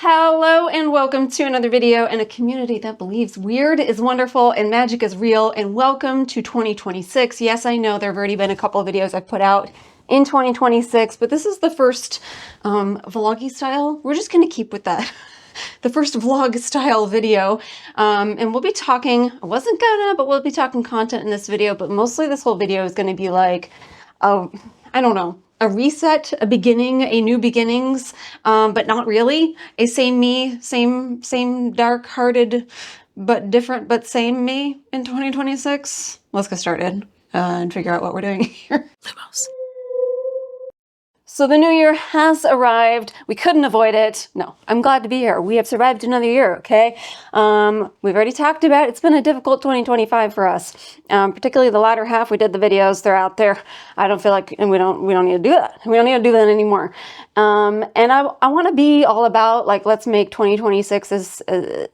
Hello and welcome to another video in a community that believes weird is wonderful and magic is real, and welcome to 2026. Yes, I know there have already been a couple of videos I've put out in 2026, but this is the first vloggy style. We're just going to keep with that. The first vlog style video, and we'll be talking, but we'll be talking content in this video, but mostly this whole video is going to be like, I don't know, a reset, a beginning, a new beginnings, but not really. A same me, same dark-hearted, but different, but same me in 2026. Let's get started and figure out what we're doing here. Lumos. So the new year has arrived. We couldn't avoid it. No, I'm glad to be here. We have survived another year, okay? We've already talked about it's been a difficult 2025 for us. Particularly the latter half. We did the videos, they're out there. I don't feel like, and we don't need to do that. We don't need to do that anymore. And I want to be all about, like, let's make 2026 as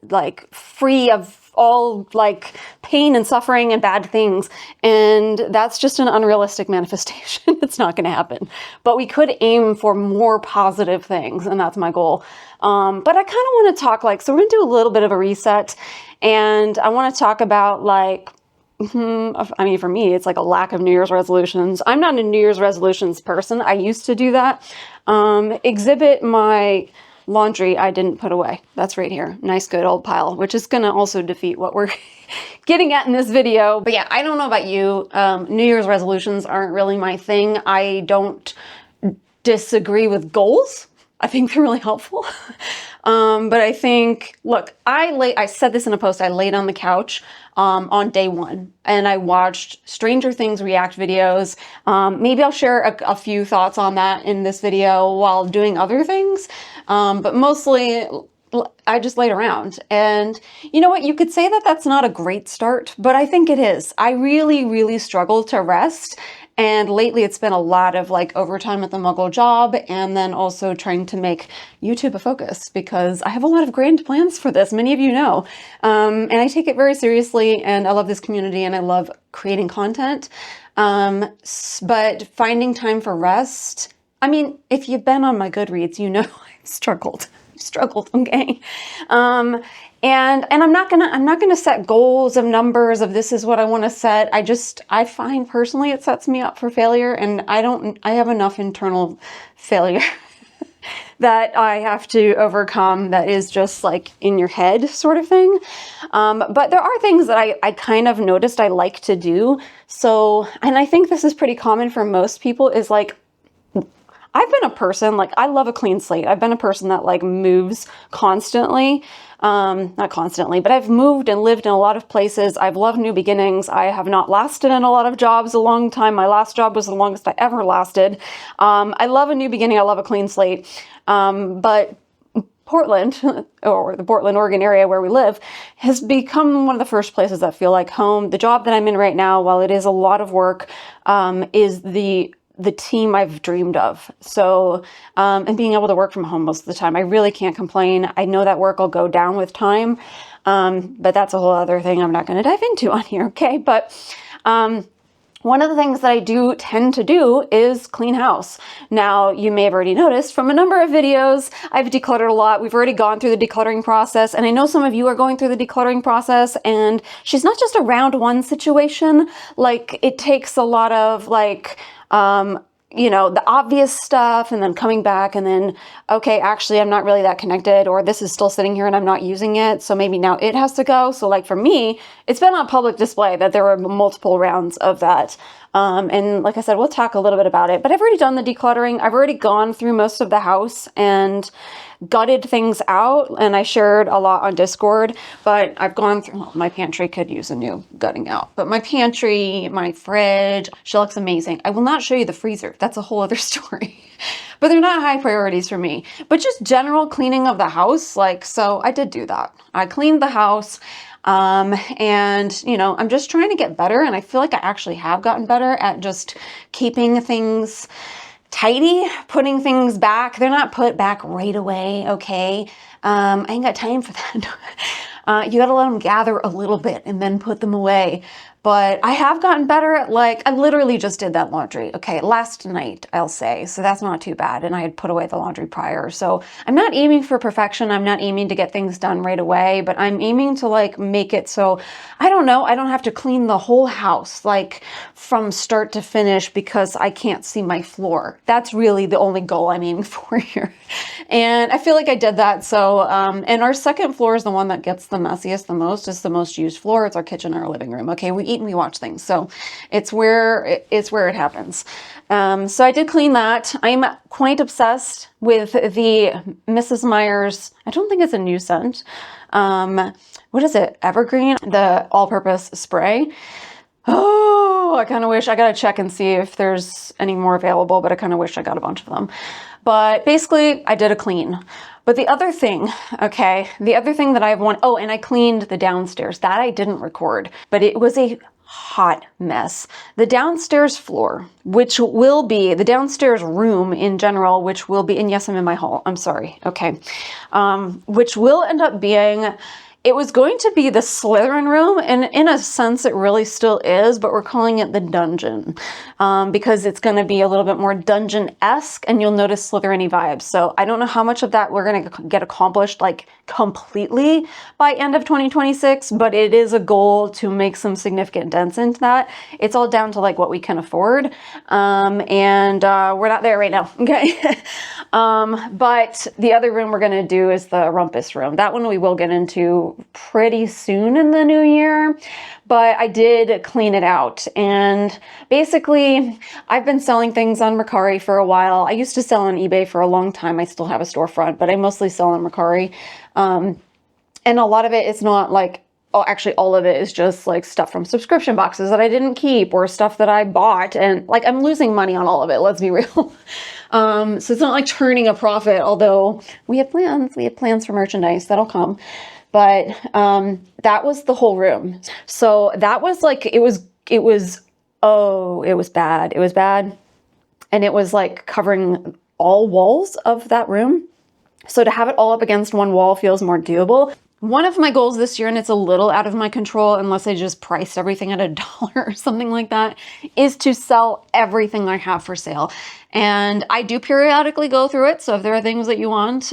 like free of all like pain and suffering and bad things, and that's just an unrealistic manifestation. It's not going to happen, but we could aim for more positive things, and that's my goal. But I kind of want to talk, like, so we're going to do a little bit of a reset, and I want to talk about, like, I mean, for me, it's like a lack of New Year's resolutions. I'm not a New Year's resolutions person. I used to do that. Exhibit my laundry I didn't put away. That's right here. Nice, good old pile, which is going to also defeat what we're getting at in this video. But yeah, I don't know about you. New Year's resolutions aren't really my thing. I don't disagree with goals. I think they're really helpful. But I think, look, I said this in a post, I laid on the couch on day one and I watched Stranger Things react videos. Maybe I'll share a few thoughts on that in this video while doing other things. But mostly I just laid around, and you know what? You could say that that's not a great start, but I think it is. I really struggle to rest. And lately it's been a lot of like overtime at the Muggle job, and then also trying to make YouTube a focus because I have a lot of grand plans for this. Many of you know, and I take it very seriously, and I love this community and I love creating content. But finding time for rest, I mean, if you've been on my Goodreads, you know I've struggled, okay? And I'm not gonna set goals of numbers of this is what I want to set. I find personally it sets me up for failure, and I have enough internal failure that I have to overcome that is just like in your head sort of thing. But there are things that I kind of noticed I like to do. So, and I think this is pretty common for most people, is like, I've been a person, like, I love a clean slate. I've been a person that like moves constantly. Not constantly, but I've moved and lived in a lot of places. I've loved new beginnings. I have not lasted in a lot of jobs a long time. My last job was the longest I ever lasted. I love a new beginning. I love a clean slate. But Portland, or the Portland, Oregon area where we live, has become one of the first places that feel like home. The job that I'm in right now, while it is a lot of work, is the team I've dreamed of. So, and being able to work from home most of the time, I really can't complain. I know that work will go down with time, but that's a whole other thing I'm not going to dive into on here, okay? But one of the things that I do tend to do is clean house. Now, you may have already noticed from a number of videos, I've decluttered a lot. We've already gone through the decluttering process, and I know some of you are going through the decluttering process, and she's not just a round one situation. Like, it takes a lot of, like, you know, the obvious stuff, and then coming back and then, okay, actually I'm not really that connected, or this is still sitting here and I'm not using it, so maybe now it has to go. So like for me, it's been on public display that there were multiple rounds of that. And like I said, we'll talk a little bit about it, but I've already done the decluttering. I've already gone through most of the house and gutted things out, and I shared a lot on Discord, but I've gone through, well, my pantry could use a new gutting out, but my pantry, my fridge, she looks amazing. I will not show you the freezer. That's a whole other story, but they're not high priorities for me, but just general cleaning of the house. Like, so I did do that. I cleaned the house. And you know, I'm just trying to get better, and I feel like I actually have gotten better at just keeping things tidy, putting things back. They're not put back right away, okay? I ain't got time for that. You gotta let them gather a little bit and then put them away. But I have gotten better at like, I literally just did that laundry. Okay, last night, I'll say. So that's not too bad. And I had put away the laundry prior. So I'm not aiming for perfection. I'm not aiming to get things done right away, but I'm aiming to like make it so, I don't know, I don't have to clean the whole house like from start to finish because I can't see my floor. That's really the only goal I'm aiming for here. And I feel like I did that. So, and our second floor is the one that gets the messiest the most. It's the most used floor. It's our kitchen, our living room. Okay, we eat and we watch things. So it's where it happens. So I did clean that. I'm quite obsessed with the Mrs. Meyer's, I don't think it's a new scent. What is it? Evergreen, the all-purpose spray. Oh, I kind of wish, I got to check and see if there's any more available, but I kind of wish I got a bunch of them. But basically I did a clean. But the other thing, okay, the other thing that I've oh, and I cleaned the downstairs. That I didn't record, but it was a hot mess. The downstairs floor, which will be the downstairs room in general, which will be, and yes, I'm in my hall. I'm sorry. Okay. Which will end up being, it was going to be the Slytherin room, and in a sense it really still is, but we're calling it the dungeon because it's going to be a little bit more dungeon-esque, and you'll notice Slytherin-y vibes. So I don't know how much of that we're going to get accomplished like completely by end of 2026, but it is a goal to make some significant dents into that. It's all down to like what we can afford, and we're not there right now, okay? But the other room we're going to do is the rumpus room. That one we will get into pretty soon in the new year, but I did clean it out. And basically I've been selling things on Mercari for a while. I used to sell on eBay for a long time. I still have a storefront, but I mostly sell on Mercari. And a lot of it is not like, oh, actually all of it is just like stuff from subscription boxes that I didn't keep or stuff that I bought. And like, I'm losing money on all of it. Let's be real. So it's not like turning a profit, although we have plans for merchandise that'll come. But that was the whole room. So that was like, it was bad. It was bad. And it was like covering all walls of that room. So to have it all up against one wall feels more doable. One of my goals this year, and it's a little out of my control unless I just priced everything at $1 or something like that, is to sell everything I have for sale. And I do periodically go through it. So if there are things that you want,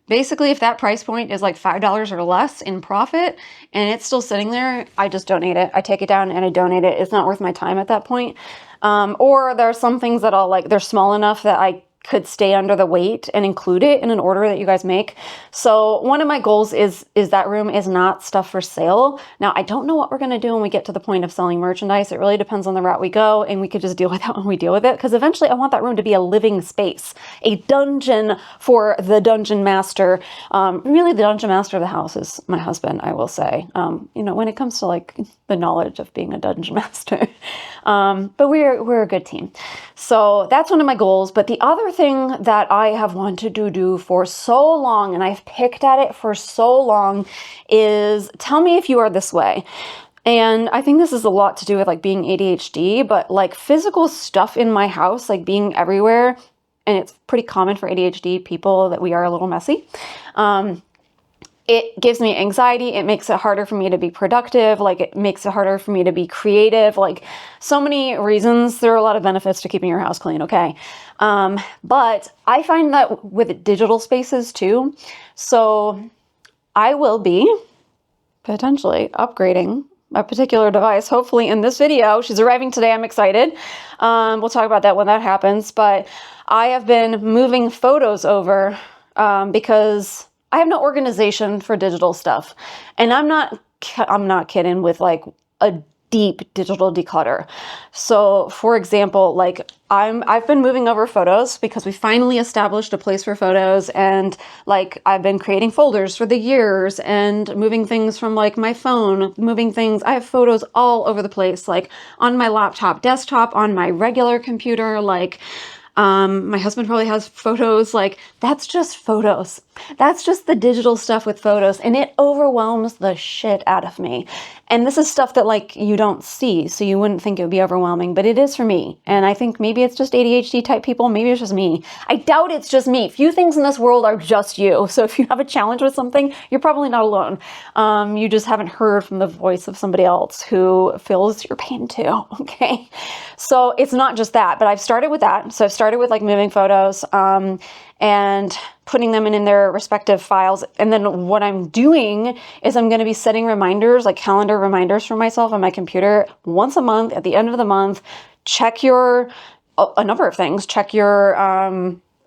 basically, if that price point is like $5 or less in profit and it's still sitting there, I just donate it. I take it down and I donate it. It's not worth my time at that point. Or there are some things that I'll like, they're small enough that I could stay under the weight and include it in an order that you guys make. So one of my goals is that room is not stuff for sale. Now, I don't know what we're going to do when we get to the point of selling merchandise. It really depends on the route we go, and we could just deal with that when we deal with it. Because eventually I want that room to be a living space, a dungeon for the dungeon master. Really the dungeon master of the house is my husband, I will say, you know, when it comes to like the knowledge of being a dungeon master. But we're a good team. So that's one of my goals. But the other thing that I have wanted to do for so long, and I've picked at it for so long, is tell me if you are this way. And I think this is a lot to do with like being ADHD, but like physical stuff in my house, like being everywhere. And it's pretty common for ADHD people that we are a little messy. It gives me anxiety. It makes it harder for me to be productive. Like it makes it harder for me to be creative. Like so many reasons. There are a lot of benefits to keeping your house clean. Okay. But I find that with digital spaces too. So I will be potentially upgrading a particular device, hopefully in this video. She's arriving today. I'm excited. We'll talk about that when that happens. But I have been moving photos over because I have no organization for digital stuff. And I'm not kidding with like a deep digital declutter. So for example, like I've been moving over photos because we finally established a place for photos, and like I've been creating folders for the years and moving things from like my phone, moving things. I have photos all over the place, like on my laptop, desktop, on my regular computer, like My husband probably has photos. Like, that's just photos. That's just the digital stuff with photos, and it overwhelms the shit out of me. And this is stuff that like you don't see, so you wouldn't think it would be overwhelming, but it is for me. And I think maybe it's just ADHD type people. Maybe it's just me. I doubt it's just me. Few things in this world are just you. So if you have a challenge with something, you're probably not alone. You just haven't heard from the voice of somebody else who feels your pain too. Okay. So it's not just that, but I've started with that. So I've started with like moving photos, and putting them in their respective files. And then what I'm doing is I'm going to be setting reminders, like calendar reminders for myself on my computer once a month. At the end of the month, check a number of things. Check your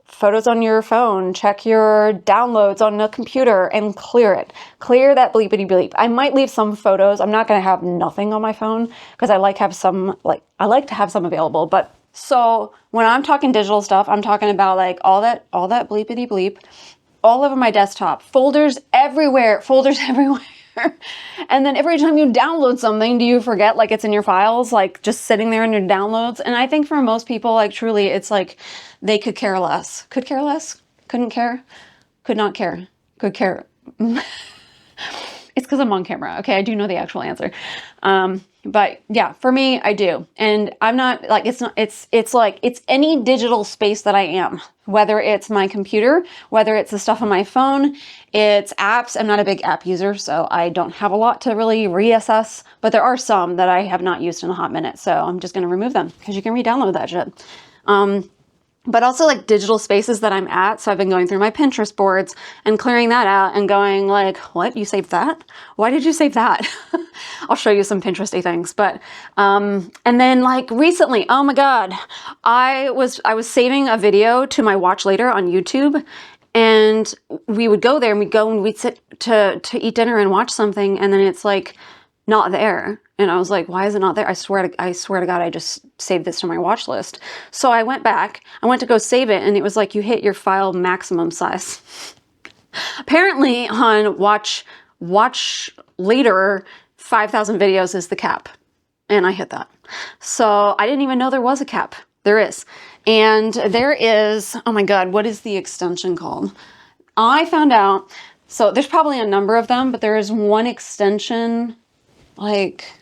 photos on your phone, check your downloads on the computer, and clear it. Clear that bleepity bleep. I might leave some photos. I'm not going to have nothing on my phone because I like to have some available. But so when I'm talking digital stuff, I'm talking about like all that bleepity bleep, all over my desktop, folders everywhere. And then every time you download something, do you forget like it's in your files, like just sitting there in your downloads? And I think for most people, like truly, it's like they could care less. Could care less? Couldn't care? Could not care? Could care? It's because I'm on camera. Okay, I do know the actual answer. But yeah, for me, I do. And I'm not like, it's like, it's any digital space that I am, whether it's my computer, whether it's the stuff on my phone, it's apps. I'm not a big app user, so I don't have a lot to really reassess, but there are some that I have not used in a hot minute. So I'm just going to remove them because you can re-download that shit. But also like digital spaces that I'm at. So I've been going through my Pinterest boards and clearing that out and going like, what? You saved that? Why did you save that? I'll show you some Pinteresty things. But, and then like recently, oh my God, I was saving a video to my watch later on YouTube, and we would go there and we'd sit to eat dinner and watch something. And then it's like not there. And I was like, why is it not there? I swear to God, I just saved this to my watch list. So I went back, I went to go save it, and it was like, you hit your file maximum size. Apparently on watch later, 5,000 videos is the cap. And I hit that. So I didn't even know there was a cap. There is. And there is, oh my God, what is the extension called? I found out, so there's probably a number of them, but there is one extension, like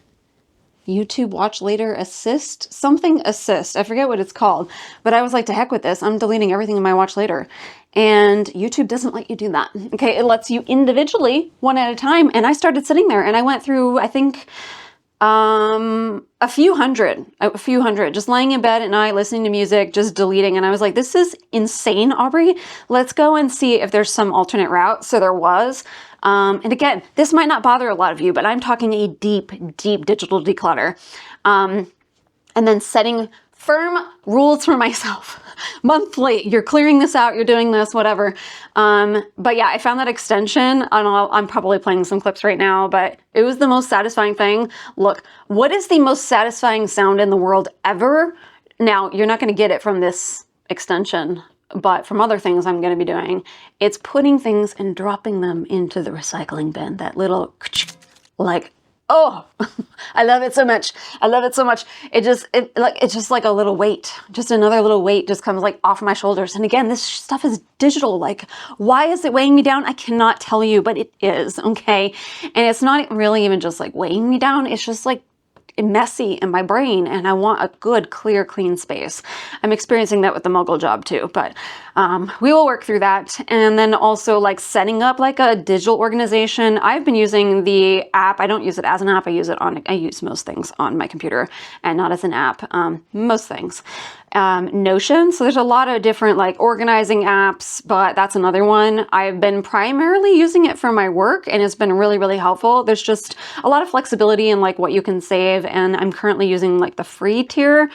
YouTube Watch Later Assist, something assist. I forget what it's called, but I was like, to heck with this. I'm deleting everything in my Watch Later. And YouTube doesn't let you do that. Okay. It lets you individually, one at a time. And I started sitting there and I went through, I think, a few hundred, just laying in bed at night, listening to music, just deleting. And I was like, this is insane, Aubrey. Let's go and see if there's some alternate route. So there was. And again, this might not bother a lot of you, but I'm talking a deep, deep digital declutter. And then setting firm rules for myself. Monthly, you're clearing this out, you're doing this, whatever. But yeah, I found that extension. I'm probably playing some clips right now, but it was the most satisfying thing. Look, what is the most satisfying sound in the world ever? Now, you're not going to get it from this extension, but from other things I'm going to be doing. It's putting things and dropping them into the recycling bin. That little, like, oh, I love it so much. I love it so much. It's just like a little weight, just another little weight just comes like off my shoulders. And again, this stuff is digital. Like, why is it weighing me down? I cannot tell you, but it is. Okay. And it's not really even just like weighing me down. It's just like messy in my brain, and I want a good, clear, clean space. I'm experiencing that with the Mogul job too, but we will work through that. And then also like setting up like a digital organization. I've been using the app. I don't use it as an app. I use most things on my computer and not as an app. Most things. Notion. So there's a lot of different like organizing apps, but that's another one. I've been primarily using it for my work, and it's been really, really helpful. There's just a lot of flexibility in like what you can save. And I'm currently using like the free tier,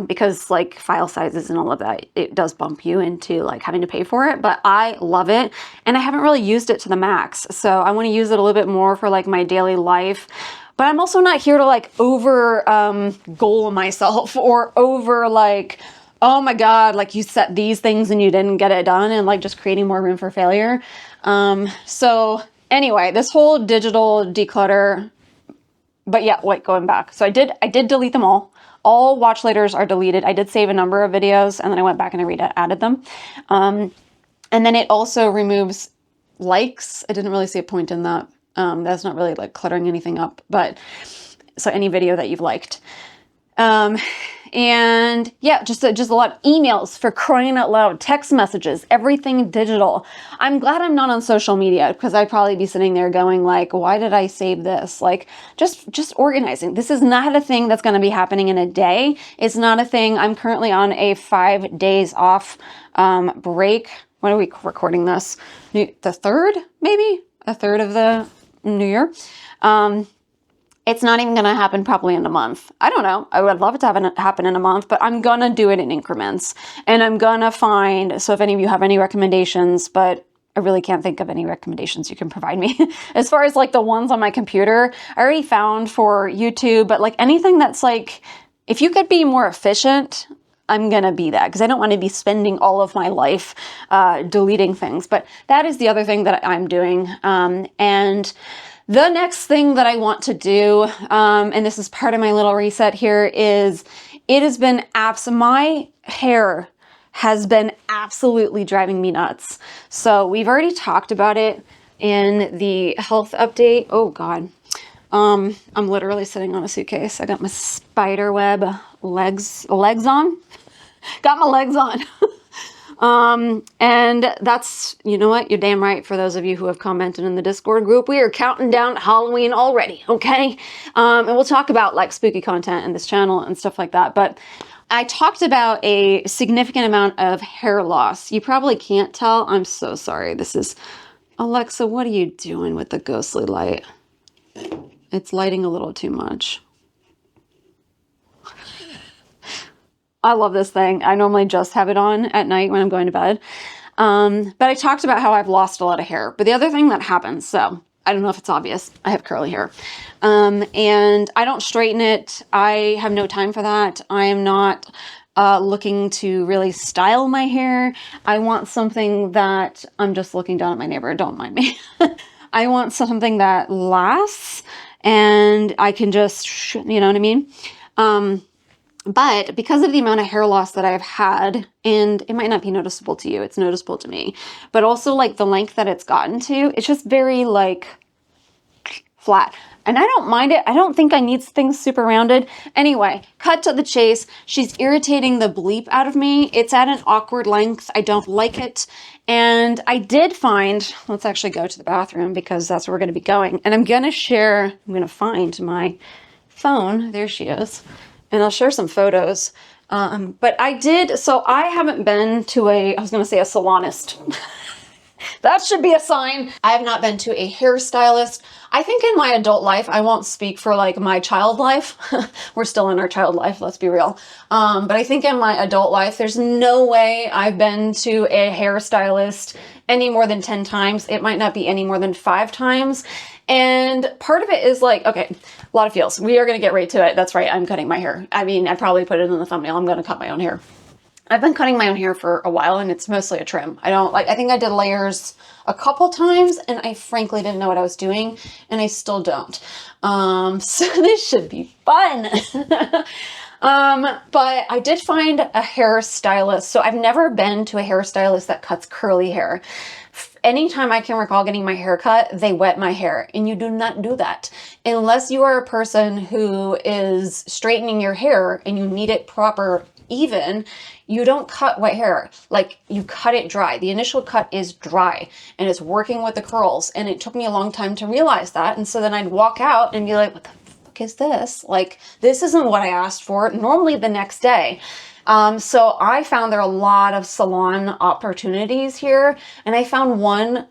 because like file sizes and all of that, it does bump you into like having to pay for it, but I love it. And I haven't really used it to the max. So I want to use it a little bit more for like my daily life. But I'm also not here to like over goal myself or over like, oh my God, like you set these things and you didn't get it done, and like just creating more room for failure. So anyway, this whole digital declutter, but yeah, wait, going back. So I did delete them all. All watch laters are deleted. I did save a number of videos and then I went back and I added them. And then it also removes likes. I didn't really see a point in that. That's not really like cluttering anything up, but so any video that you've liked. And yeah, just a lot of emails, for crying out loud, text messages, everything digital. I'm glad I'm not on social media, because I'd probably be sitting there going like, why did I save this? Like just organizing. This is not a thing that's going to be happening in a day. It's not a thing. I'm currently on a 5 days off, break. When are we recording this? The 3rd, maybe a third of the new year. It's not even going to happen probably in a month. I don't know. I would love it to have it happen in a month, but I'm going to do it in increments. And I'm going to find, so if any of you have any recommendations, but I really can't think of any recommendations you can provide me. As far as like the ones on my computer, I already found for YouTube, but like anything that's like, if you could be more efficient, I'm going to be that, because I don't want to be spending all of my life deleting things. But that is the other thing that I'm doing. And the next thing that I want to do, and this is part of my little reset here, is it has been my hair has been absolutely driving me nuts. So we've already talked about it in the health update. Oh God. I'm literally sitting on a suitcase. I got my spider web legs on. Got my legs on. And that's, you know what? You're damn right. For those of you who have commented in the Discord group, we are counting down to Halloween already. Okay. And we'll talk about like spooky content in this channel and stuff like that. But I talked about a significant amount of hair loss. You probably can't tell. I'm so sorry. This is Alexa. What are you doing with the ghostly light? It's lighting a little too much. I love this thing. I normally just have it on at night when I'm going to bed. But I talked about how I've lost a lot of hair. But the other thing that happens, so I don't know if it's obvious, I have curly hair. And I don't straighten it. I have no time for that. I am not looking to really style my hair. I want something that, I'm just looking down at my neighbor, don't mind me. I want something that lasts and I can just, you know what I mean? But because of the amount of hair loss that I've had, and it might not be noticeable to you, it's noticeable to me, but also like the length that it's gotten to, it's just very like flat. And I don't mind it. I don't think I need things super rounded. Anyway, cut to the chase. She's irritating the bleep out of me. It's at an awkward length. I don't like it. And I did find, let's actually go to the bathroom because that's where we're going to be going. And I'm going to find my phone. There she is. And I'll share some photos. But I haven't been to I was going to say a salonist. That should be a sign. I have not been to a hairstylist. I think in my adult life, I won't speak for like my child life. We're still in our child life, let's be real. But I think in my adult life, there's no way I've been to a hairstylist any more than 10 times. It might not be any more than 5 times. And part of it is like, okay, a lot of feels. We are going to get right to it. That's right. I'm cutting my hair. I mean, I probably put it in the thumbnail. I'm going to cut my own hair. I've been cutting my own hair for a while and it's mostly a trim. I think I did layers a couple times and I frankly didn't know what I was doing and I still don't. So this should be fun. But I did find a hairstylist. So I've never been to a hairstylist that cuts curly hair. Anytime I can recall getting my hair cut, they wet my hair, and you do not do that unless you are a person who is straightening your hair and you need it proper even. You don't cut wet hair. Like, you cut it dry. The initial cut is dry and it's working with the curls, and it took me a long time to realize that. And so then I'd walk out and be like, what the fuck is this? Like, this isn't what I asked for. Normally the next day. So I found there are a lot of salon opportunities here, and I found one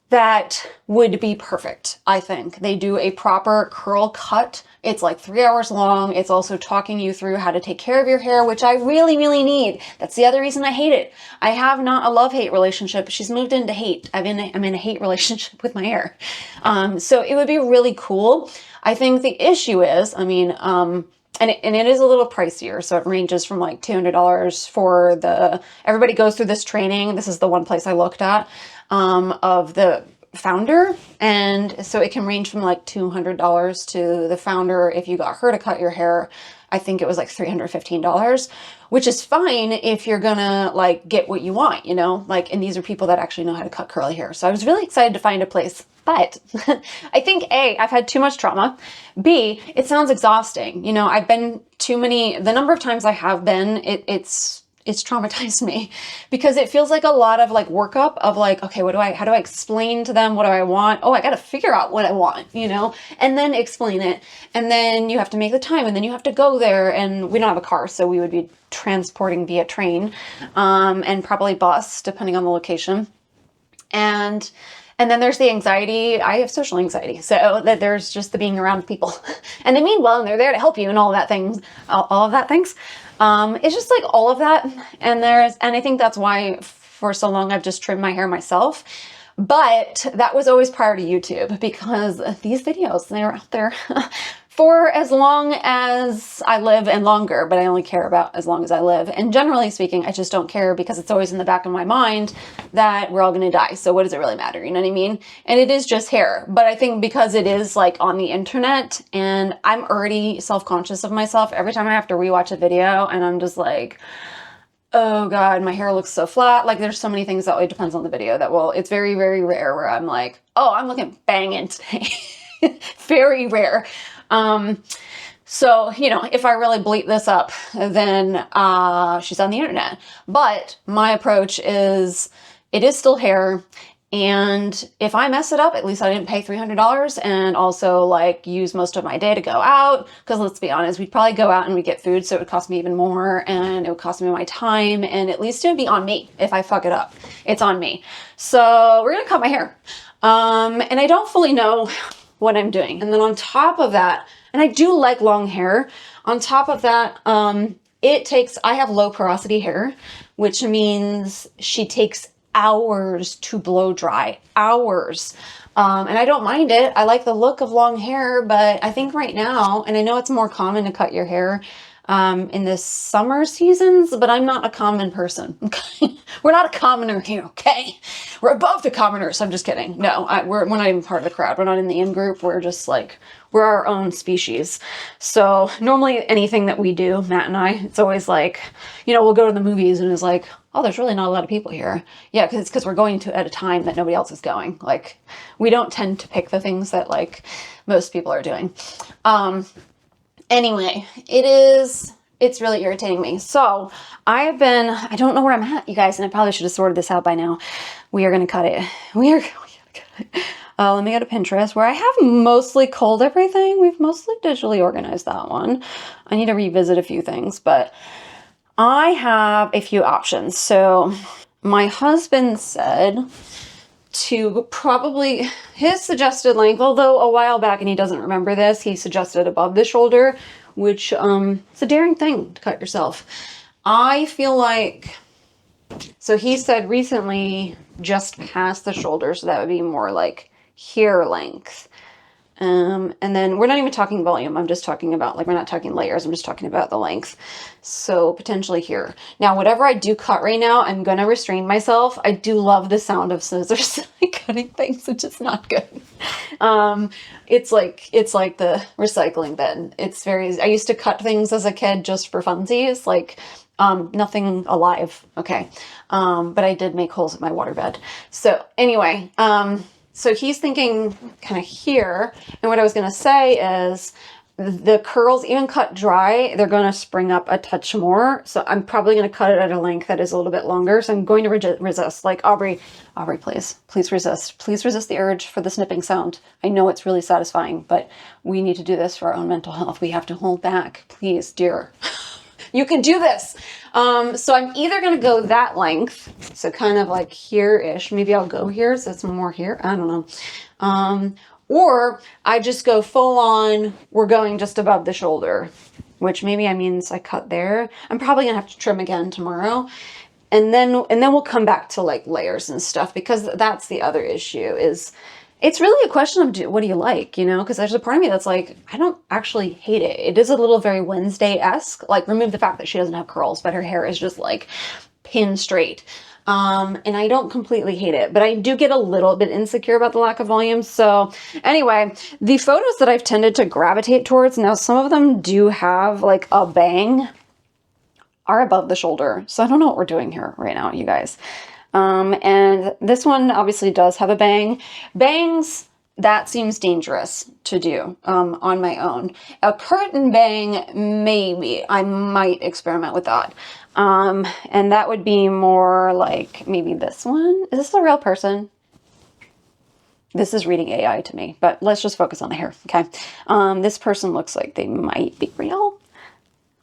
that would be perfect. I think they do a proper curl cut. It's like 3 hours long. It's also talking you through how to take care of your hair, which I really, really need. That's the other reason I hate it. I have not a love-hate relationship. She's moved into hate. I'm in a hate relationship with my hair. So it would be really cool. I think the issue is, and it is a little pricier. So it ranges from like $200 for everybody goes through this training. This is the one place I looked at, founder, and so it can range from like $200 to the founder. If you got her to cut your hair, I think it was like $315, which is fine if you're gonna like get what you want, you know, like, and these are people that actually know how to cut curly hair. So I was really excited to find a place, but I think A, I've had too much trauma. B, it sounds exhausting. You know, I've been the number of times I have been, it's traumatized me, because it feels like a lot of like workup of like, okay, how do I explain to them what do I want? Oh, I got to figure out what I want, you know, and then explain it. And then you have to make the time, and then you have to go there, and we don't have a car, so we would be transporting via train, and probably bus, depending on the location. And then there's the anxiety. I have social anxiety. So that there's just the being around people and they mean well, and they're there to help you and all of that things, all of that things. It's just like all of that. And I think that's why for so long I've just trimmed my hair myself. But that was always prior to YouTube, because these videos, they're out there for as long as I live and longer, but I only care about as long as I live. And generally speaking, I just don't care, because it's always in the back of my mind that we're all going to die. So what does it really matter? You know what I mean? And it is just hair. But I think because it is like on the internet, and I'm already self-conscious of myself every time I have to rewatch a video, and I'm just like, oh God, my hair looks so flat. Like, there's so many things that it depends on the video it's very, very rare where I'm like, oh, I'm looking banging today. Very rare. So, you know, if I really bleep this up, then, she's on the internet. But my approach is, it is still hair. And if I mess it up, at least I didn't pay $300 and also like use most of my day to go out. Because let's be honest, we'd probably go out and we'd get food, so it would cost me even more, and it would cost me my time, and at least it would be on me. If I fuck it up, it's on me. So we're gonna cut my hair. And I don't fully know what I'm doing. And then on top of that, and I do like long hair, on top of that, I have low porosity hair, which means she takes hours to blow dry, hours. And I don't mind it. I like the look of long hair, but I think right now, and I know it's more common to cut your hair in the summer seasons, but I'm not a common person. Okay? We're not a commoner here, okay? We're above the commoners. I'm just kidding. No, we're not even part of the crowd. We're not in the in group. We're just like, we're our own species. So normally anything that we do, Matt and I, it's always like, you know, we'll go to the movies and it's like, oh, there's really not a lot of people here. Yeah, because we're going to at a time that nobody else is going. Like, we don't tend to pick the things that like most people are doing. Anyway, it's really irritating me. So I don't know where I'm at, you guys, and I probably should have sorted this out by now. We are going to cut it. We are going to cut it. Let me go to Pinterest, where I have mostly culled everything. We've mostly digitally organized that one. I need to revisit a few things, but I have a few options. So my husband said to probably, his suggested length, although a while back, and he doesn't remember this, he suggested above the shoulder, which it's a daring thing to cut yourself. I feel like, so he said recently just past the shoulder, so that would be more like hair length. And then we're not even talking volume. I'm just talking about, like, we're not talking layers. I'm just talking about the length. So potentially here. Now, whatever I do cut right now, I'm going to restrain myself. I do love the sound of scissors cutting things, which is not good. It's like the recycling bin. I used to cut things as a kid just for funsies, like, nothing alive. Okay. But I did make holes in my waterbed. So anyway, so he's thinking kind of here, and what I was going to say is the curls, even cut dry, they're going to spring up a touch more. So I'm probably going to cut it at a length that is a little bit longer. So I'm going to resist. Like, Aubrey, please resist. Please resist the urge for the snipping sound. I know it's really satisfying, but we need to do this for our own mental health. We have to hold back. Please, dear. You can do this. So I'm either going to go that length, so kind of like here-ish. Maybe I'll go here, so it's more here. I don't know. Or I just go full on, we're going just above the shoulder, which maybe means I cut there. I'm probably going to have to trim again tomorrow. And then we'll come back to like layers and stuff, because that's the other issue is, it's really a question of what do you like, you know? Because there's a part of me that's like, I don't actually hate it. It is a little very Wednesday-esque. Like, remove the fact that she doesn't have curls, but her hair is just like pin straight. And I don't completely hate it, but I do get a little bit insecure about the lack of volume. So anyway, the photos that I've tended to gravitate towards, now some of them do have like a bang, are above the shoulder. So I don't know what we're doing here right now, you guys. And this one obviously does have a bang. Bangs, that seems dangerous to do on my own. A curtain bang, maybe. I might experiment with that. And that would be more like maybe this one. Is this a real person? This is reading AI to me, but let's just focus on the hair, okay? This person looks like they might be real.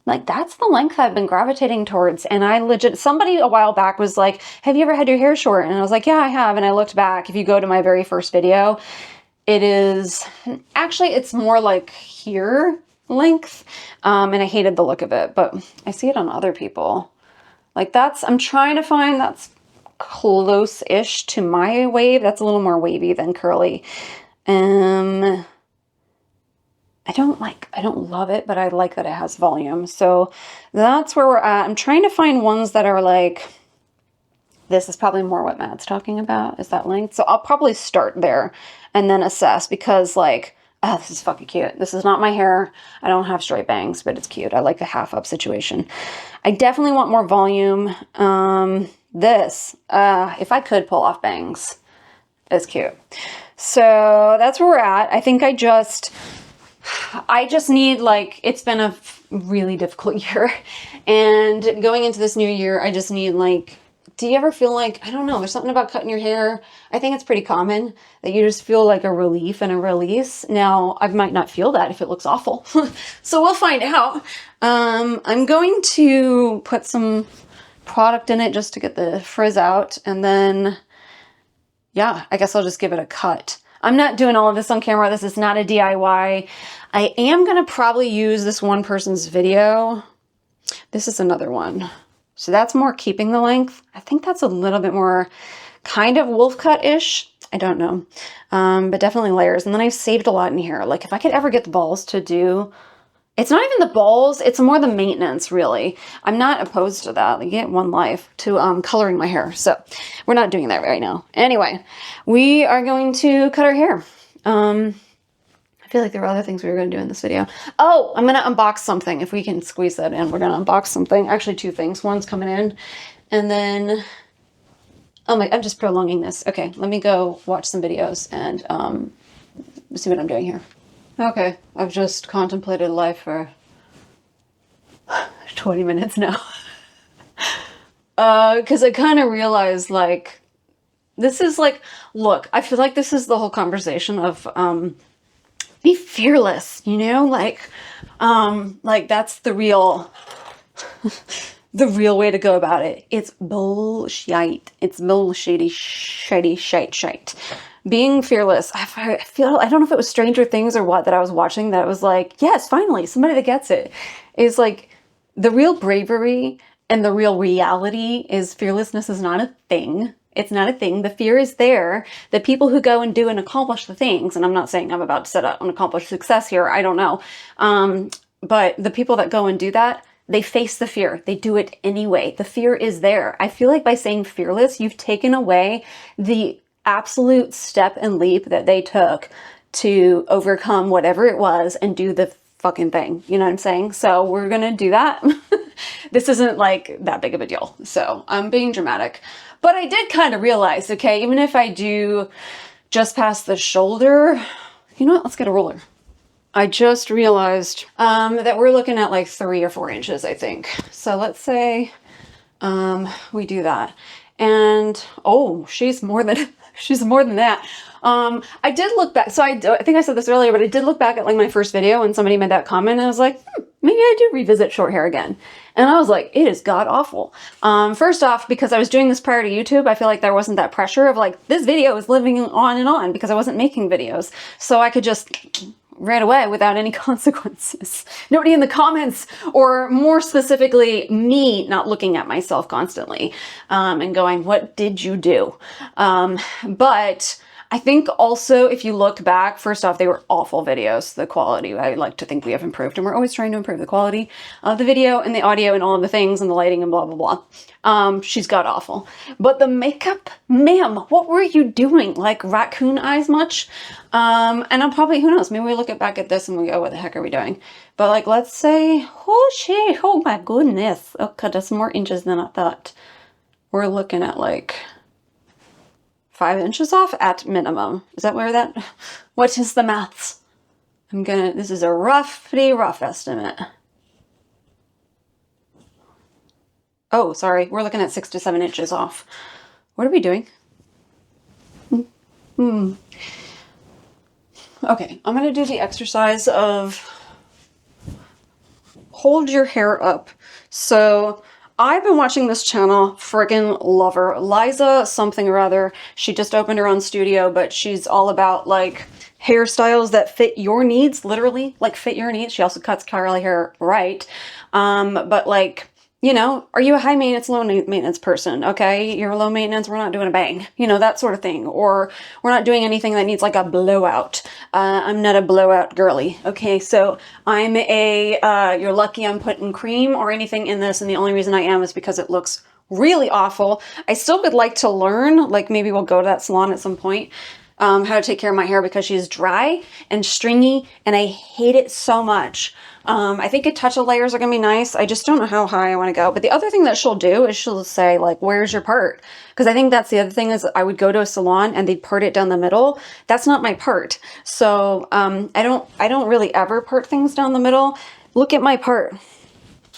Like, that's the length I've been gravitating towards. And I legit, somebody a while back was like, have you ever had your hair short? And I was like, yeah, I have. And I looked back. If you go to my very first video, it is, actually, it's more like here length. And I hated the look of it, but I see it on other people. Like that's, I'm trying to find that's close-ish to my wave. That's a little more wavy than curly. I don't love it, but I like that it has volume. So that's where we're at. I'm trying to find ones that are like, this is probably more what Matt's talking about, is that length. So I'll probably start there and then assess, because like, oh, this is fucking cute. This is not my hair. I don't have straight bangs, but it's cute. I like the half up situation. I definitely want more volume. If I could pull off bangs, it's cute. So that's where we're at. I think I just need, like, it's been a really difficult year, and going into this new year, I just need, like, do you ever feel like, I don't know, there's something about cutting your hair. I think it's pretty common that you just feel like a relief and a release. Now, I might not feel that if it looks awful. So we'll find out. I'm going to put some product in it just to get the frizz out. And then, yeah, I guess I'll just give it a cut. I'm not doing all of this on camera. This is not a DIY. I am going to probably use this one person's video. This is another one. So that's more keeping the length. I think that's a little bit more kind of wolf cut-ish. I don't know. But definitely layers. And then I've saved a lot in here. Like if I could ever get the balls to do, it's not even the balls, it's more the maintenance, really. I'm not opposed to that. Like, get one life to coloring my hair. So we're not doing that right now. Anyway, we are going to cut our hair. I feel like there were other things we were going to do in this video. Oh, I'm going to unbox something. If we can squeeze that in, we're going to unbox something. Actually, two things. One's coming in. And then, oh my, I'm just prolonging this. Okay, let me go watch some videos and see what I'm doing here. Okay, I've just contemplated life for 20 minutes now. Because I kind of realized, like, this is like, look, I feel like this is the whole conversation of be fearless, you know? Like that's the real the real way to go about it. It's bullshit. It's bullshitty, shite. Being fearless. I feel, I don't know if it was Stranger Things or what that I was watching that was like, yes, finally, somebody that gets it. Is like, the real bravery and the real reality is fearlessness is not a thing. It's not a thing. The fear is there. The people who go and do and accomplish the things, and I'm not saying I'm about to set up and accomplish success here. I don't know. But the people that go and do that, they face the fear. They do it anyway. The fear is there. I feel like by saying fearless, you've taken away the absolute step and leap that they took to overcome whatever it was and do the fucking thing. You know what I'm saying? So we're going to do that. This isn't like that big of a deal. So I'm being dramatic, but I did kind of realize, okay, even if I do just past the shoulder, you know what? Let's get a ruler. I just realized that we're looking at like 3 or 4 inches, I think. So let's say we do that. And oh, she's more than that. I did look back. So I think I said this earlier, but I did look back at like my first video and somebody made that comment and I was like, maybe I do revisit short hair again. And I was like, it is god awful. First off, because I was doing this prior to YouTube, I feel like there wasn't that pressure of like, this video is living on and on because I wasn't making videos. So I could just right away without any consequences. Nobody in the comments, or more specifically, me not looking at myself constantly and going, what did you do? But I think also if you look back, first off, they were awful videos. The quality, I like to think we have improved, and we're always trying to improve the quality of the video and the audio and all of the things and the lighting and blah, blah, blah. She's got awful. But the makeup, ma'am, what were you doing? Like raccoon eyes much? And I'll probably, who knows, maybe we look back at this and we go, what the heck are we doing? But like, let's say, oh shit, oh my goodness. Okay, that's more inches than I thought. We're looking at like 5 inches off at minimum. Is that where that, what is the maths? This is a pretty rough estimate. Oh, sorry. We're looking at 6 to 7 inches off. What are we doing? Okay, I'm going to do the exercise of hold your hair up. So I've been watching this channel, friggin' love her. Liza something or other. She just opened her own studio, but she's all about like hairstyles that fit your needs, literally like fit your needs. She also cuts curly hair right. But like, you know, are you a high maintenance, low maintenance person? Okay, you're low maintenance, we're not doing a bang, you know, that sort of thing. Or we're not doing anything that needs like a blowout. I'm not a blowout girly. Okay, so I'm you're lucky I'm putting cream or anything in this, and the only reason I am is because it looks really awful. I still would like to learn, like maybe we'll go to that salon at some point, how to take care of my hair because she's dry and stringy and I hate it so much. I think a touch of layers are going to be nice. I just don't know how high I want to go. But the other thing that she'll do is she'll say like, where's your part? Because I think that's the other thing is I would go to a salon and they'd part it down the middle. That's not my part. So I don't really ever part things down the middle. Look at my part.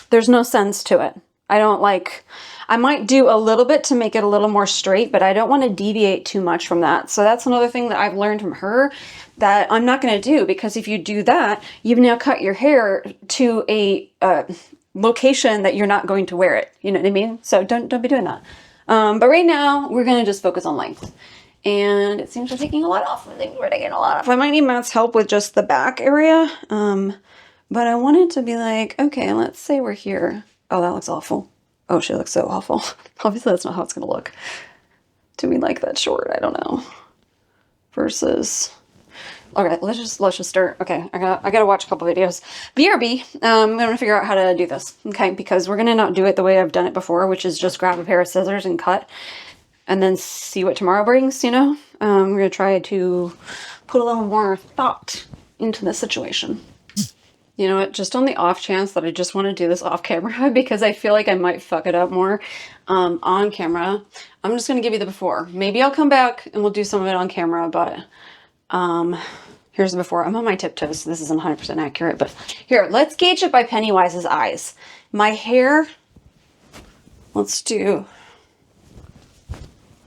There's no sense to it. I might do a little bit to make it a little more straight, but I don't want to deviate too much from that. So that's another thing that I've learned from her that I'm not going to do, because if you do that, you've now cut your hair to a location that you're not going to wear it. You know what I mean? So don't be doing that. But right now we're going to just focus on length. And it seems we're taking a lot off. I think we're taking a lot off. I might need Matt's help with just the back area. But I wanted to be like, okay, let's say we're here. Oh, that looks awful. Oh, she looks so awful. Obviously, that's not how it's going to look. Do we like that short? I don't know. Versus... Okay, let's just start. Okay, I gotta watch a couple videos. BRB, I'm gonna figure out how to do this, okay? Because we're gonna not do it the way I've done it before, which is just grab a pair of scissors and cut, and then see what tomorrow brings, you know? We're gonna try to put a little more thought into the situation. You know what, just on the off chance that I just want to do this off camera because I feel like I might fuck it up more on camera, I'm just going to give you the before. Maybe I'll come back and we'll do some of it on camera, but here's the before. I'm on my tiptoes, so this isn't 100% accurate, but here, let's gauge it by Pennywise's eyes. My hair, let's do,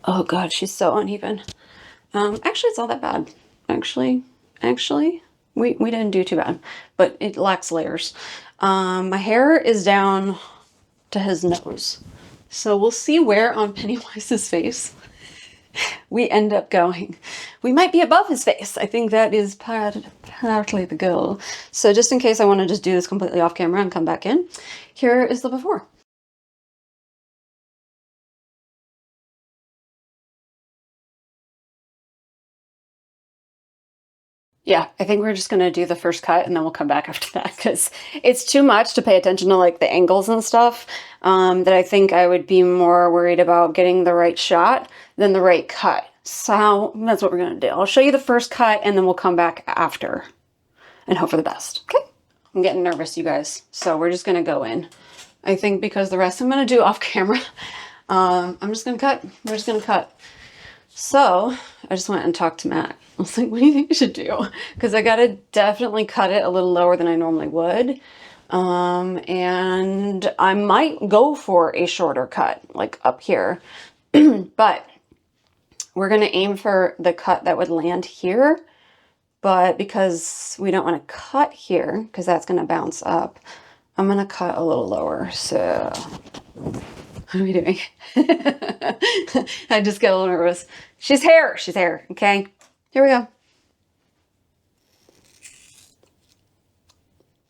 oh God, she's so uneven. Actually, it's not that bad. Actually, we didn't do too bad, but it lacks layers. My hair is down to his nose. So we'll see where on Pennywise's face we end up going. We might be above his face. I think that is partly the goal. So just in case I want to just do this completely off camera and come back in, here is the before. Yeah, I think we're just going to do the first cut and then we'll come back after that because it's too much to pay attention to like the angles and stuff that I think I would be more worried about getting the right shot than the right cut. So that's what we're going to do. I'll show you the first cut and then we'll come back after and hope for the best. Okay. I'm getting nervous, you guys. So we're just going to go in. I think because the rest I'm going to do off camera. I'm just going to cut. We're just going to cut. So I just went and talked to Matt. I was like, what do you think you should do? Because I got to definitely cut it a little lower than I normally would. And I might go for a shorter cut, like up here. But we're going to aim for the cut that would land here. But because we don't want to cut here, because that's going to bounce up, I'm going to cut a little lower. So what are we doing? I just got a little nervous. She's hair, okay? Here we go.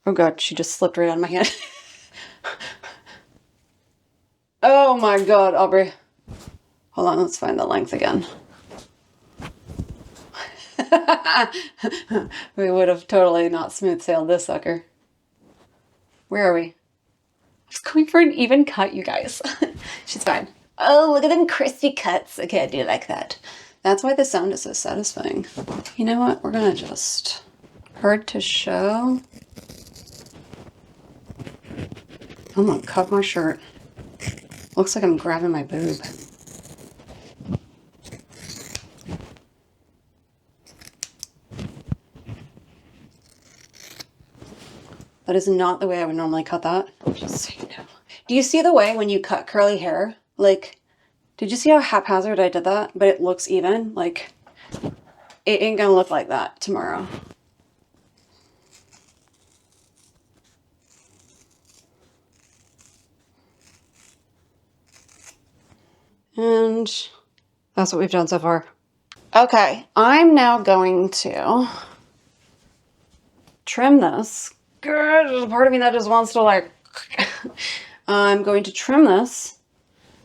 Oh God, she just slipped right out of my hand. Oh my God, Aubrey. Hold on, let's find the length again. We would have totally not smooth sailed this sucker. Where are we? I was going for an even cut, you guys. She's fine. Oh, look at them crispy cuts. Okay, I do like that. That's why the sound is so satisfying. You know what? We're gonna just hard to show. I'm gonna cut my shirt. Looks like I'm grabbing my boob. That is not the way I would normally cut that. Just so you know. Do you see the way when you cut curly hair? Like, did you see how haphazard I did that? But it looks even. Like, it ain't gonna look like that tomorrow. And that's what we've done so far. Okay, I'm now going to trim this. There's a part of me that just wants to like, I'm going to trim this.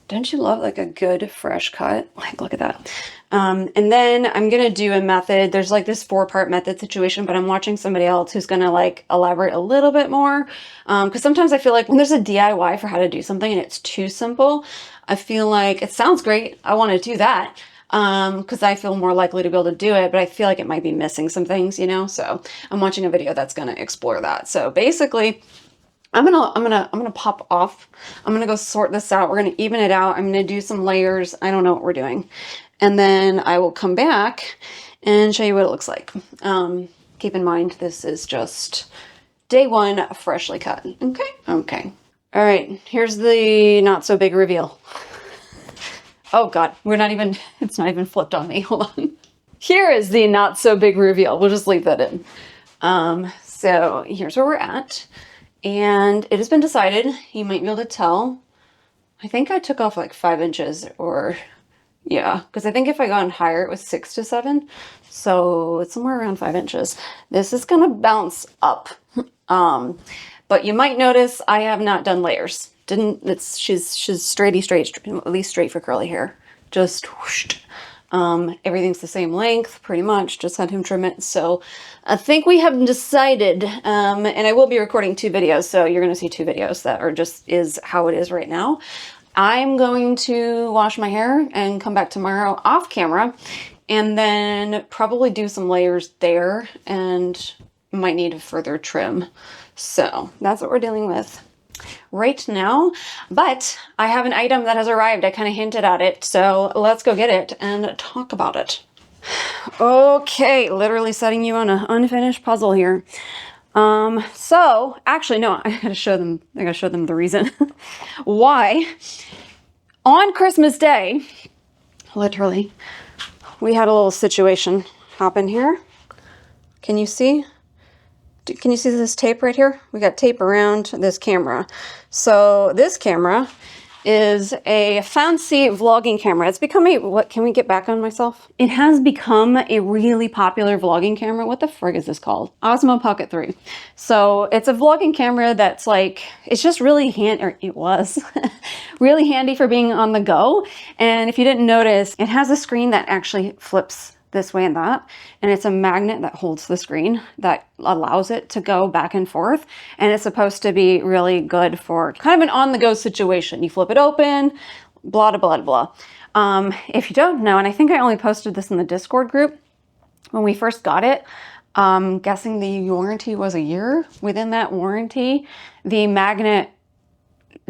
Don't you love like a good fresh cut? Like, look at that. And then I'm going to do a method. There's like this 4-part method situation, but I'm watching somebody else who's going to like elaborate a little bit more. Because sometimes I feel like when there's a DIY for how to do something and it's too simple, I feel like it sounds great. I want to do that. Because I feel more likely to be able to do it, but I feel like it might be missing some things, you know? So I'm watching a video that's going to explore that. So basically, I'm gonna pop off. I'm gonna go sort this out. We're gonna even it out. I'm gonna do some layers. I don't know what we're doing. And then I will come back and show you what it looks like. Keep in mind, this is just day 1, freshly cut. Okay? Okay. All right, here's the not so big reveal. Oh God, it's not even flipped on me. Hold on. Here is the not so big reveal. We'll just leave that in. So here's where we're at. And it has been decided, you might be able to tell, I think I took off like 5 inches or, yeah, because I think if I gone higher, it was 6 to 7. So it's somewhere around 5 inches. This is going to bounce up. But you might notice I have not done layers. She's straight, at least straight for curly hair. Just whooshed. Everything's the same length, pretty much. Just had him trim it. So I think we have decided, and I will be recording 2 videos, so you're going to see 2 videos that are just is how it is right now. I'm going to wash my hair and come back tomorrow off camera and then probably do some layers there and might need a further trim. So that's what we're dealing with right now, but I have an item that has arrived. I kind of hinted at it, so let's go get it and talk about it. Okay, literally setting you on an unfinished puzzle here. So actually, no, I gotta show them the reason why. On Christmas Day, literally, we had a little situation happen here. Can you see? Can you see this tape right here? We got tape around this camera. So this camera is a fancy vlogging camera. It's become a, what, can we get back on myself? It has become a really popular vlogging camera. What the frig is this called? Osmo Pocket 3. So it's a vlogging camera that's like, it's just really handy, or it was really handy for being on the go. And if you didn't notice, it has a screen that actually flips this way and that, and it's a magnet that holds the screen that allows it to go back and forth, and it's supposed to be really good for kind of an on-the-go situation. You flip it open, blah, blah, blah, blah. If you don't know, and I think I only posted this in the Discord group, when we first got it, guessing the warranty was a year. Within that warranty, the magnet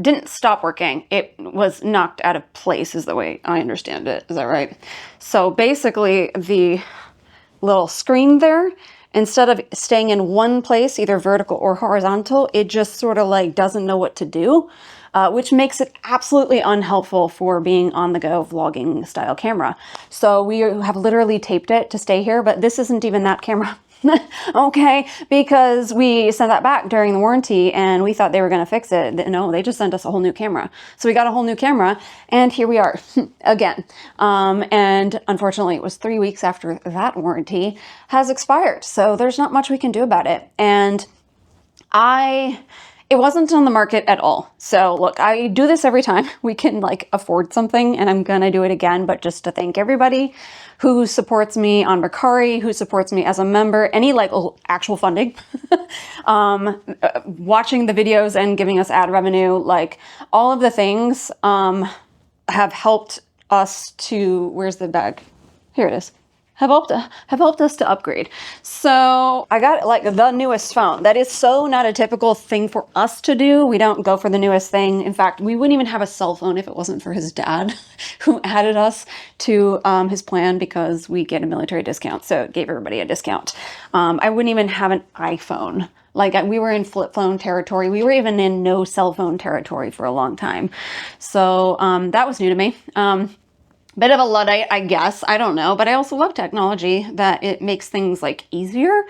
didn't stop working. It was knocked out of place is the way I understand it. Is that right? So basically the little screen there, instead of staying in one place, either vertical or horizontal, it just sort of like doesn't know what to do, which makes it absolutely unhelpful for being on the go vlogging style camera. So we have literally taped it to stay here, but this isn't even that camera. Okay, because we sent that back during the warranty and we thought they were going to fix it. No, they just sent us a whole new camera. So we got a whole new camera and here we are again. And unfortunately it was 3 weeks after that warranty has expired. So there's not much we can do about it. And It wasn't on the market at all. So look, I do this every time we can like afford something, and I'm gonna do it again, but just to thank everybody who supports me on Mercari, who supports me as a member, any like actual funding, watching the videos and giving us ad revenue, like all of the things have helped us to, where's the bag? Here it is. Have helped us to upgrade. So I got like the newest phone. That is so not a typical thing for us to do. We don't go for the newest thing. In fact, we wouldn't even have a cell phone if it wasn't for his dad, who added us to his plan because we get a military discount. So it gave everybody a discount. I wouldn't even have an iPhone. Like we were in flip phone territory. We were even in no cell phone territory for a long time. So that was new to me. Bit of a Luddite, I guess. I don't know. But I also love technology, that it makes things like easier.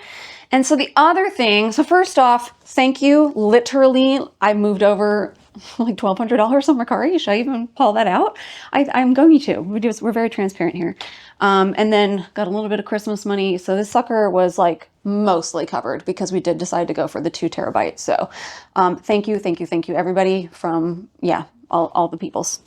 And so the other thing, so first off, thank you. Literally, I moved over like $1,200 on Mercari. Should I even call that out? I'm going to. We're very transparent here. And then got a little bit of Christmas money. So this sucker was like mostly covered because we did decide to go for the 2 terabytes. So thank you, everybody from, yeah, all the peoples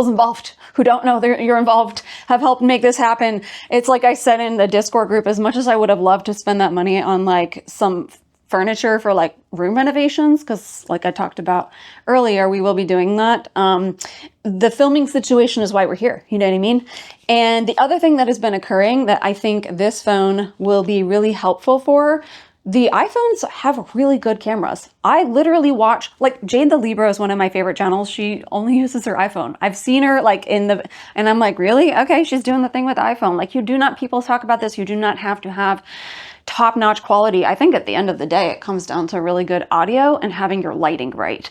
involved who don't know you're involved have helped make this happen. It's like I said in the Discord group, as much as I would have loved to spend that money on like some furniture for like room renovations, because like I talked about earlier, we will be doing that. The filming situation is why we're here. You know what I mean? And the other thing that has been occurring that I think this phone will be really helpful for, the iPhones have really good cameras. I literally watch, like Jade the Libra is one of my favorite channels. She only uses her iPhone. I've seen her like and I'm like, really? Okay, she's doing the thing with the iPhone. Like people talk about this. You do not have to have top-notch quality. I think at the end of the day, it comes down to really good audio and having your lighting right.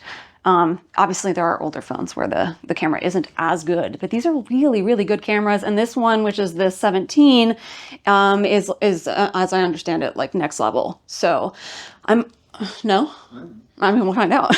Obviously there are older phones where the camera isn't as good, but these are really, really good cameras. And this one, which is the 17, is as I understand it, like next level. So we'll find out.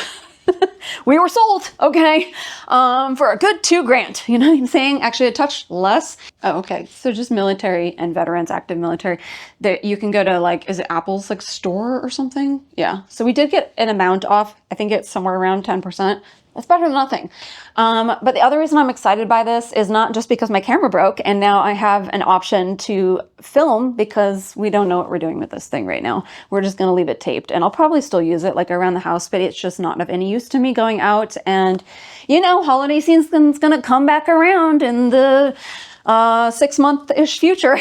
We were sold, okay, for a good $2,000. You know what I'm saying? Actually, a touch less. Oh, okay. So just military and veterans, active military, that you can go to like, is it Apple's like store or something? Yeah. So we did get an amount off. I think it's somewhere around 10%. That's better than nothing. But the other reason I'm excited by this is not just because my camera broke and now I have an option to film, because we don't know what we're doing with this thing right now. We're just going to leave it taped, and I'll probably still use it like around the house, but it's just not of any use to me going out. And you know, holiday season's going to come back around in the 6-month-ish future.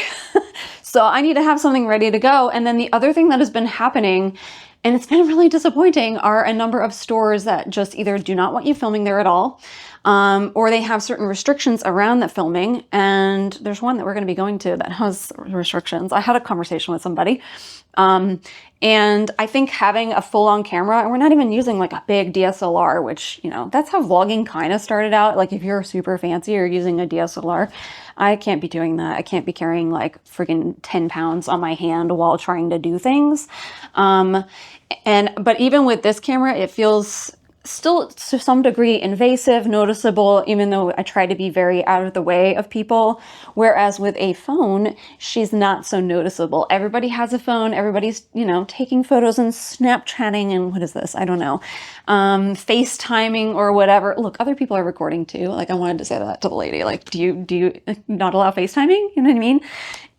So I need to have something ready to go. And then the other thing that has been happening, and it's been really disappointing, are a number of stores that just either do not want you filming there at all, or they have certain restrictions around the filming. And there's one that we're going to be going to that has restrictions. I had a conversation with somebody, and I think having a full-on camera, and we're not even using like a big DSLR, which, you know, that's how vlogging kind of started out. Like if you're super fancy or using a DSLR, I can't be doing that. I can't be carrying like friggin' 10 pounds on my hand while trying to do things. But even with this camera, it feels still to some degree invasive, noticeable, even though I try to be very out of the way of people. Whereas with a phone, she's not so noticeable. Everybody has a phone. Everybody's, you know, taking photos and Snapchatting and what is this? I don't know. FaceTiming or whatever. Look, other people are recording too. Like I wanted to say that to the lady. Like, do you not allow FaceTiming? You know what I mean?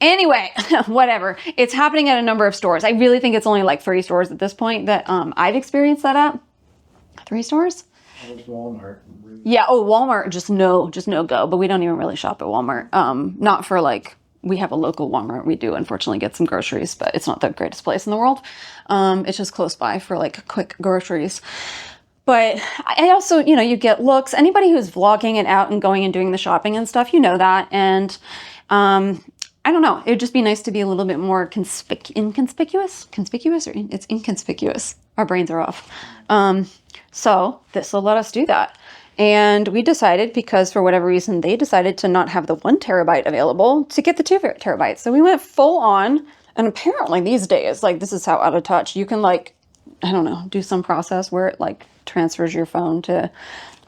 Anyway, whatever. It's happening at a number of stores. I really think it's only like 3 stores at this point that I've experienced that at. 3 stores? Walmart. Yeah. Oh, Walmart, just no go. But we don't even really shop at Walmart. Not for like, we have a local Walmart. We do unfortunately get some groceries, but it's not the greatest place in the world. It's just close by for like quick groceries. But I also, you know, you get looks. Anybody who's vlogging and out and going and doing the shopping and stuff, you know that. And I don't know. It'd just be nice to be a little bit more inconspicuous. Conspicuous, or it's inconspicuous. Our brains are off. So this will let us do that. And we decided, because for whatever reason, they decided to not have the 1 terabyte available, to get the 2 terabytes. So we went full on. And apparently these days, like this is how out of touch, you can like, I don't know, do some process where it like transfers your phone to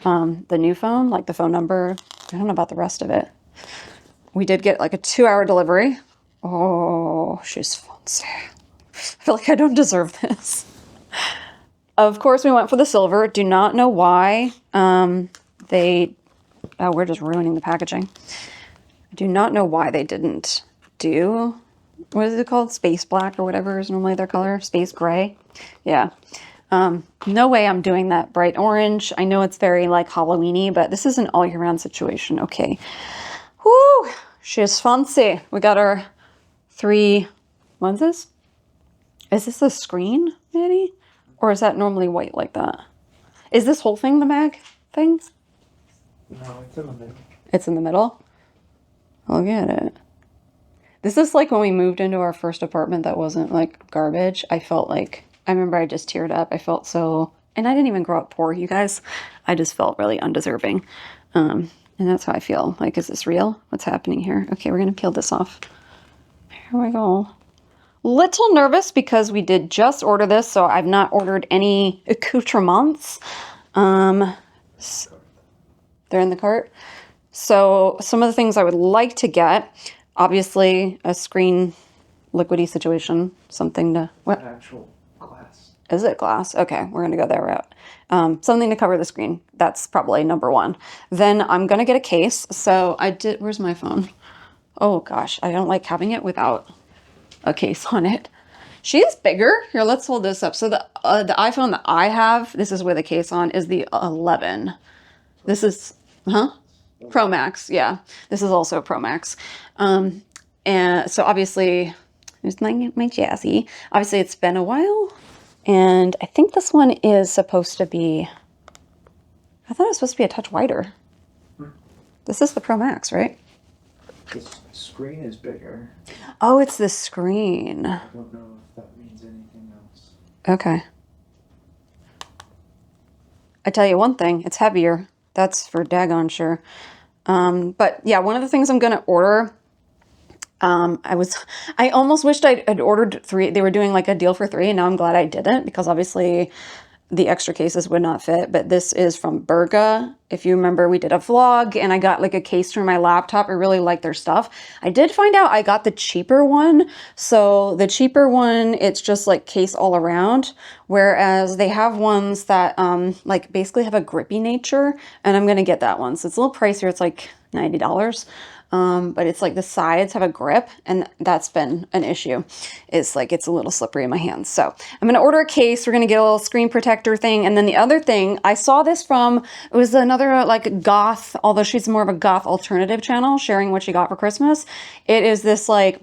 the new phone, like the phone number. I don't know about the rest of it. We did get like a 2-hour delivery. Oh, she's fancy. I feel like I don't deserve this. Of course, we went for the silver. Do not know why oh, we're just ruining the packaging. I do not know why they didn't do, what is it called? Space black or whatever is normally their color. Space gray. Yeah. No way I'm doing that bright orange. I know it's very like Halloween-y, but this is an all year round situation. Okay. Whoo! She's fancy. We got our 3 lenses. Is this a screen, maybe? Or is that normally white like that? Is this whole thing the mag thing? No, it's in the middle. It's in the middle? Look at it. This is like when we moved into our first apartment that wasn't like garbage. I felt like, I remember I just teared up. I felt so, and I didn't even grow up poor, you guys. I just felt really undeserving. And that's how I feel. Like, is this real? What's happening here? Okay, we're going to peel this off. Here we go. Little nervous because we did just order this, so I've not ordered any accoutrements. They're in the cart. So some of the things I would like to get, obviously a screen liquidy situation, something to, what? Actual glass. Is it glass? Okay, we're gonna go that route. Something to cover the screen. That's probably number 1. Then I'm gonna get a case. So I did, where's my phone? Oh gosh, I don't like having it without a case on it. She is bigger. Here, let's hold this up. So the iPhone that I have, this is with a case on, is the 11. This is, Pro Max, yeah. This is also Pro Max. And so obviously, there's my chassis. Obviously, it's been a while. And I think this one is supposed to be, I thought it was supposed to be a touch wider. This is the Pro Max, right? The screen is bigger. Oh, it's the screen. I don't know if that means anything else. Okay. I tell you one thing, it's heavier. That's for daggone sure. But yeah, one of the things I'm going to order, I almost wished I'd ordered 3. They were doing like a deal for 3, and now I'm glad I didn't, because obviously the extra cases would not fit. But this is from Berga. If you remember, we did a vlog and I got like a case for my laptop. I really like their stuff. I did find out I got the cheaper one. So the cheaper one, it's just like case all around. Whereas they have ones that like basically have a grippy nature, and I'm going to get that one. So it's a little pricier. It's like $90. But it's like the sides have a grip, and that's been an issue. It's like it's a little slippery in my hands. So I'm going to order a case. We're going to get a little screen protector thing. And then the other thing, I saw this from, it was another like goth, although she's more of a goth alternative channel, sharing what she got for Christmas. It is this like,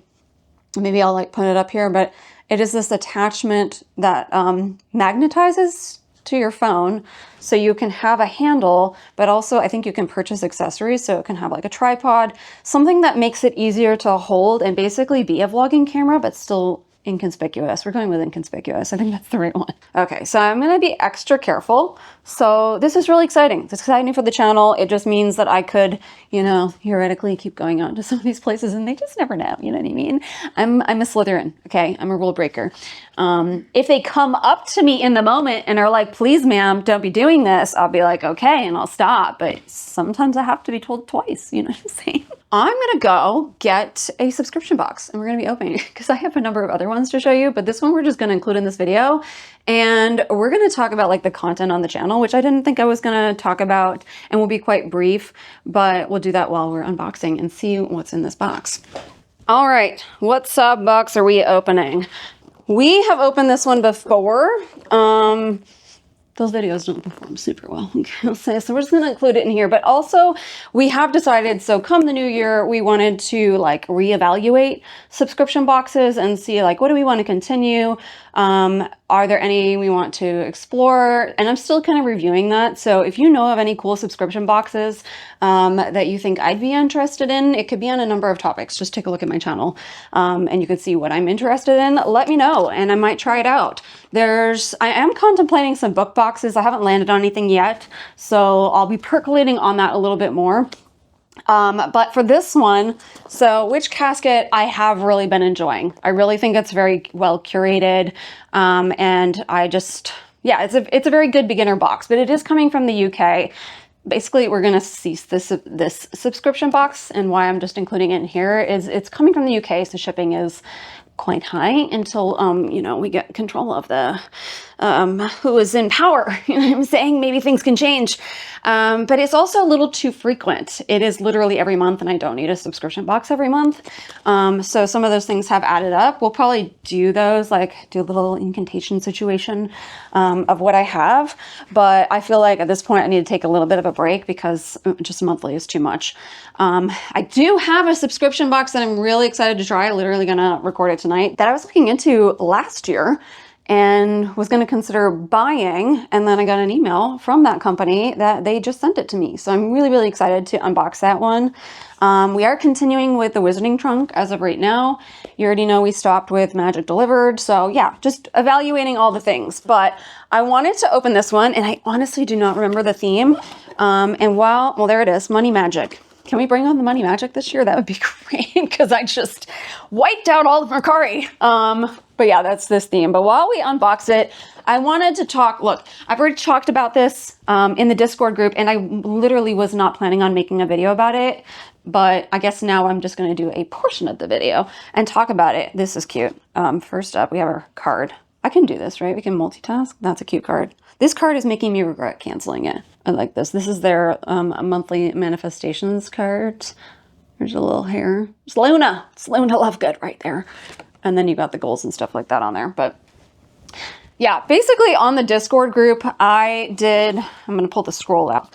maybe I'll like put it up here, but it is this attachment that magnetizes to your phone, so you can have a handle, but also I think you can purchase accessories, so it can have like a tripod, something that makes it easier to hold and basically be a vlogging camera, but still inconspicuous. We're going with inconspicuous. I think that's the right one. Okay, so I'm going to be extra careful. So this is really exciting. It's exciting for the channel. It just means that I could, you know, theoretically keep going on to some of these places, and they just never know. You know what I mean? I'm a Slytherin. Okay, I'm a rule breaker. If they come up to me in the moment and are like, please, ma'am, don't be doing this, I'll be like, okay, and I'll stop. But sometimes I have to be told twice. You know what I'm saying? I'm going to go get a subscription box, and we're going to be opening it because I have a number of other ones to show you, but this one we're just going to include in this video. And we're going to talk about like the content on the channel, which I didn't think I was going to talk about, and will be quite brief, but we'll do that while we're unboxing and see what's in this box. All right, what sub box are we opening? We have opened this one before. Those videos don't perform super well, I'll say. So we're just gonna include it in here. But also we have decided, so come the new year, we wanted to like reevaluate subscription boxes and see like, what do we want to continue? Are there any we want to explore? And I'm still kind of reviewing that. So if you know of any cool subscription boxes that you think I'd be interested in, it could be on a number of topics. Just take a look at my channel and you can see what I'm interested in. Let me know and I might try it out. I am contemplating some book boxes. I haven't landed on anything yet, so I'll be percolating on that a little bit more. But for this one, so which casket I have really been enjoying. I really think it's very well curated. And I just, yeah, it's a very good beginner box, but it is coming from the UK. Basically, we're going to cease this subscription box, and why I'm just including it in here is it's coming from the UK, so shipping is quite high until, you know, we get control of the, who is in power. You know what I'm saying? Maybe things can change. But it's also a little too frequent. It is literally every month, and I don't need a subscription box every month. So some of those things have added up. We'll probably do those, like do a little incantation situation of what I have. But I feel like at this point I need to take a little bit of a break because just monthly is too much. I do have a subscription box that I'm really excited to try. I'm literally gonna record it tonight, that I was looking into last year and was going to consider buying, and then I got an email from that company that they just sent it to me. So I'm really, really excited to unbox that one. We are continuing with the Wizarding Trunk as of right now. You already know we stopped with Magic Delivered. So yeah, just evaluating all the things. But I wanted to open this one, and I honestly do not remember the theme. And well, there it is, Money Magic. Can we bring on the Money Magic this year? That would be great, because I just wiped out all of Mercari. But yeah, that's this theme. But while we unbox it, I wanted to talk, look, I've already talked about this in the Discord group, and I literally was not planning on making a video about it. But I guess now I'm just going to do a portion of the video and talk about it. This is cute. First up, we have our card. I can do this, right? We can multitask. That's a cute card. This card is making me regret canceling it. I like this. This is their monthly manifestations card. There's a little hair. It's Luna. It's Luna Lovegood right there. And then you got the goals and stuff like that on there. But yeah, basically on the Discord group, I'm going to pull the scroll out.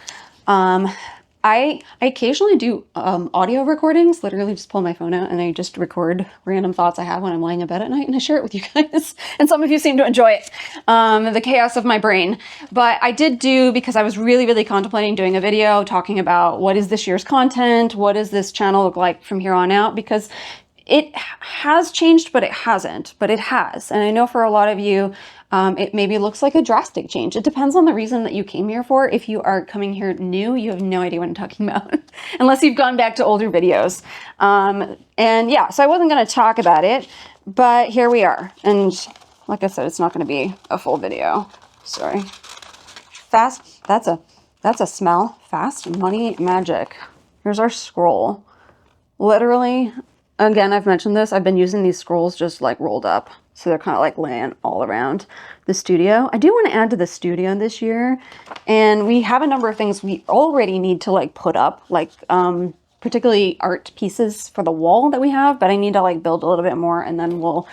I occasionally do audio recordings, literally just pull my phone out and I just record random thoughts I have when I'm laying in bed at night, and I share it with you guys. And some of you seem to enjoy it, the chaos of my brain. But I did do, because I was really, really contemplating doing a video talking about what is this year's content, what does this channel look like from here on out, because it has changed, but it hasn't, but it has. And I know for a lot of you, it maybe looks like a drastic change. It depends on the reason that you came here for. If you are coming here new, you have no idea what I'm talking about, unless you've gone back to older videos. And yeah, so I wasn't going to talk about it, but here we are. And like I said, it's not going to be a full video. Sorry. Fast. That's a smell. Fast Money Magic. Here's our scroll. Literally, again, I've mentioned this. I've been using these scrolls just like rolled up. So they're kind of like laying all around the studio. I do want to add to the studio this year. And we have a number of things we already need to like put up, like particularly art pieces for the wall that we have. But I need to like build a little bit more, and then we'll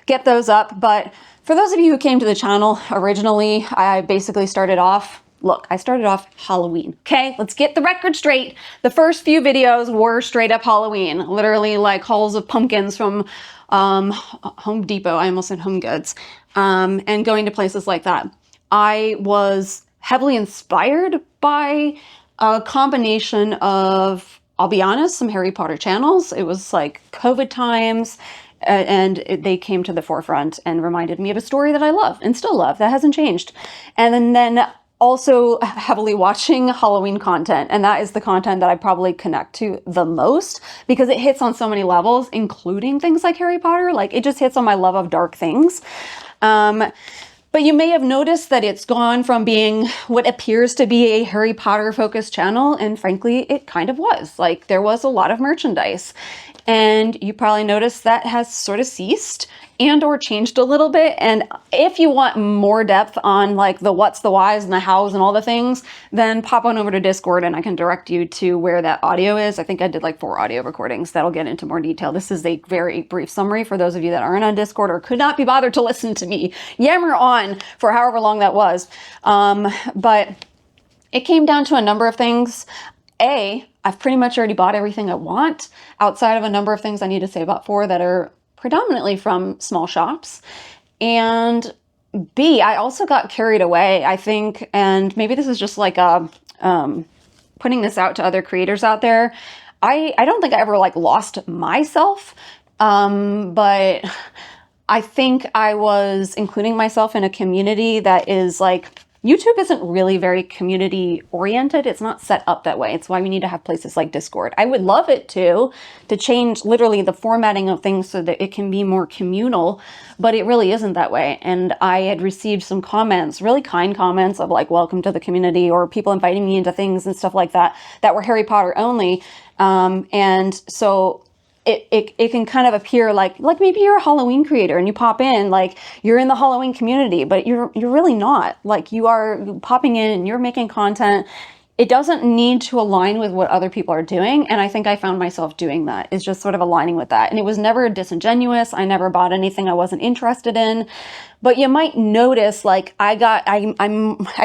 get those up. But for those of you who came to the channel originally, I basically started off, look, I started off Halloween. Okay, let's get the record straight. The first few videos were straight up Halloween, literally like hauls of pumpkins from Home Depot. I almost said Home Goods, and going to places like that. I was heavily inspired by a combination of, I'll be honest, some Harry Potter channels. It was like COVID times, and they came to the forefront and reminded me of a story that I love and still love. That hasn't changed. And then also heavily watching Halloween content, and that is the content that I probably connect to the most, because it hits on so many levels, including things like Harry Potter. Like, it just hits on my love of dark things. But you may have noticed that it's gone from being what appears to be a Harry Potter focused channel, and frankly, it kind of was. Like, there was a lot of merchandise, and you probably noticed that has sort of ceased and or changed a little bit. And if you want more depth on like the what's, the whys, and the hows and all the things, then pop on over to Discord and I can direct you to where that audio is. I think I did like 4 audio recordings that'll get into more detail. This is a very brief summary for those of you that aren't on Discord or could not be bothered to listen to me yammer on for however long that was. But it came down to a number of things. I've pretty much already bought everything I want, outside of a number of things I need to save up for that are predominantly from small shops. And B, I also got carried away, I think, and maybe this is just like a putting this out to other creators out there. I don't think I ever like lost myself, but I think I was including myself in a community that is like, YouTube isn't really very community oriented. It's not set up that way. It's why we need to have places like Discord. I would love it to change literally the formatting of things so that it can be more communal, but it really isn't that way. And I had received some comments, really kind comments of like, welcome to the community, or people inviting me into things and stuff like that, that were Harry Potter only. And so it can kind of appear like maybe you're a Halloween creator and you pop in, like you're in the Halloween community, but you're really not. Like you are popping in and you're making content. It doesn't need to align with what other people are doing. And I think I found myself doing that. It's just sort of aligning with that. And it was never disingenuous. I never bought anything I wasn't interested in. But you might notice like I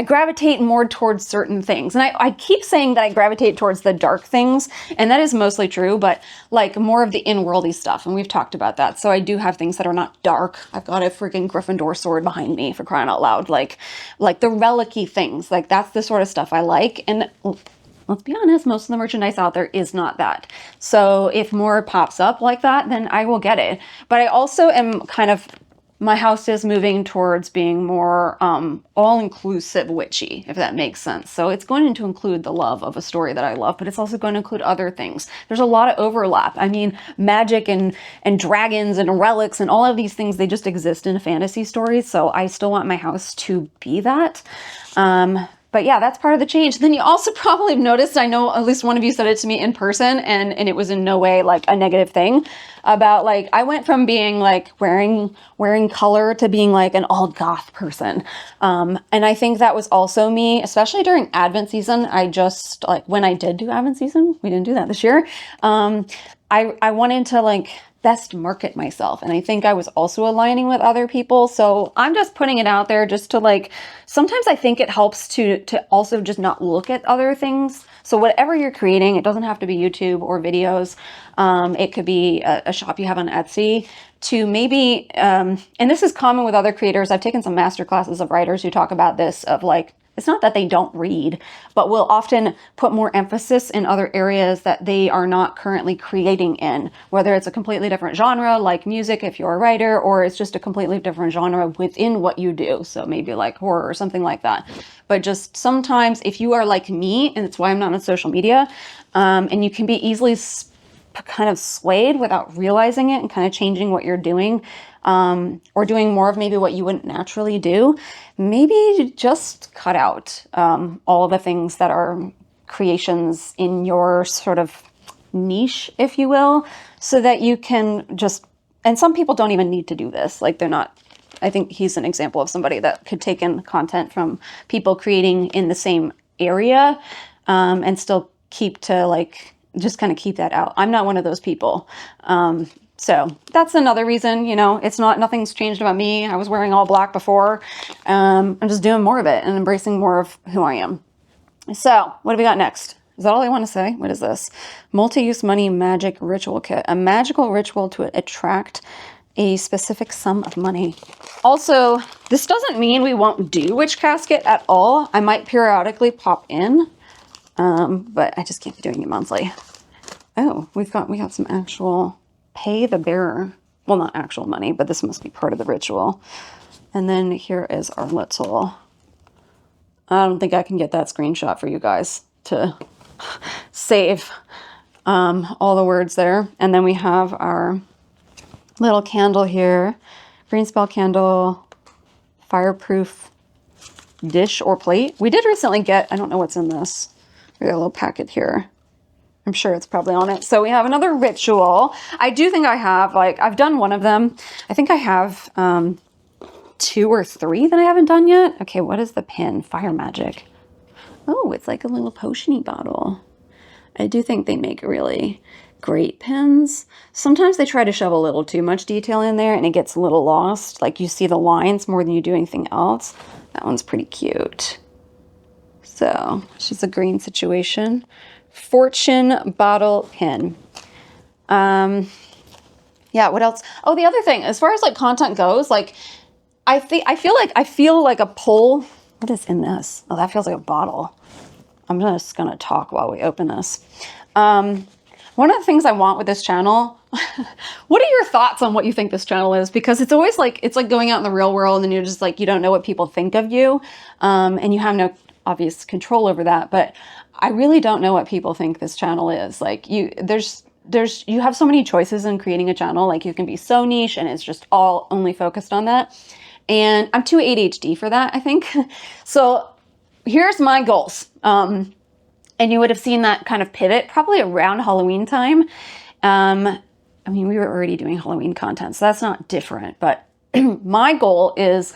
gravitate more towards certain things. And I keep saying that I gravitate towards the dark things. And that is mostly true, but like more of the in-worldy stuff. And we've talked about that. So I do have things that are not dark. I've got a freaking Gryffindor sword behind me, for crying out loud. Like the relic-y things. Like that's the sort of stuff I like. And let's be honest, most of the merchandise out there is not that. So if more pops up like that, then I will get it. But I also am kind of, my house is moving towards being more all-inclusive witchy, if that makes sense. So it's going to include the love of a story that I love, but it's also going to include other things. There's a lot of overlap. I mean, magic and dragons and relics and all of these things, they just exist in fantasy stories. So I still want my house to be that. But yeah, that's part of the change. Then you also probably have noticed, I know at least one of you said it to me in person, and it was in no way like a negative thing, about like, I went from being like wearing color to being like an all goth person. And I think that was also me, especially during Advent season. I just like, when I did do Advent season, we didn't do that this year. I wanted to like best market myself. And I think I was also aligning with other people. So I'm just putting it out there just to like, sometimes I think it helps to also just not look at other things. So whatever you're creating, it doesn't have to be YouTube or videos. It could be a shop you have on Etsy, to maybe, and this is common with other creators. I've taken some master classes of writers who talk about this, of like, it's not that they don't read, but will often put more emphasis in other areas that they are not currently creating in, whether it's a completely different genre like music if you're a writer, or it's just a completely different genre within what you do. So maybe like horror or something like that. But just sometimes if you are like me, and it's why I'm not on social media, and you can be easily kind of swayed without realizing it and kind of changing what you're doing, or doing more of maybe what you wouldn't naturally do, maybe just cut out all of the things that are creations in your sort of niche, if you will, so that you can just, and some people don't even need to do this. Like they're not, I think he's an example of somebody that could take in content from people creating in the same area, and still keep to like, just kind of keep that out. I'm not one of those people. So that's another reason, you know, it's not, nothing's changed about me. I was wearing all black before. I'm just doing more of it and embracing more of who I am. So what do we got next? Is that all I want to say? What is this? Multi-use money magic ritual kit. A magical ritual to attract a specific sum of money. Also, this doesn't mean we won't do witch casket at all. I might periodically pop in, but I just can't be doing it monthly. Oh, we got some actual pay the bearer. Well, not actual money, but this must be part of the ritual. And then here is our little, I don't think I can get that screenshot for you guys to save all the words there. And then we have our little candle here, green spell candle, fireproof dish or plate. We did recently get, I don't know what's in this. We got a little packet here. I'm sure it's probably on it. So we have another ritual. I do think I have, like, I've done one of them. I think I have 2 or 3 that I haven't done yet. Okay, what is the pin? Fire magic. Oh, it's like a little potion-y bottle. I do think they make really great pins. Sometimes they try to shove a little too much detail in there and it gets a little lost. Like you see the lines more than you do anything else. That one's pretty cute. So, she's a green situation. Fortune bottle pin. Yeah, what else? Oh, the other thing, as far as like content goes, like I feel like a pull. What is in this? Oh, that feels like a bottle. I'm just gonna talk while we open this. One of the things I want with this channel, what are your thoughts on what you think this channel is? Because it's always like, it's like going out in the real world and you're just like, you don't know what people think of you. And you have no obvious control over that. But I really don't know what people think this channel is. Like you have so many choices in creating a channel. Like you can be so niche and it's just all only focused on that. And I'm too ADHD for that, I think. So here's my goals. And you would have seen that kind of pivot probably around Halloween time. I mean, we were already doing Halloween content, so that's not different, but my goal is,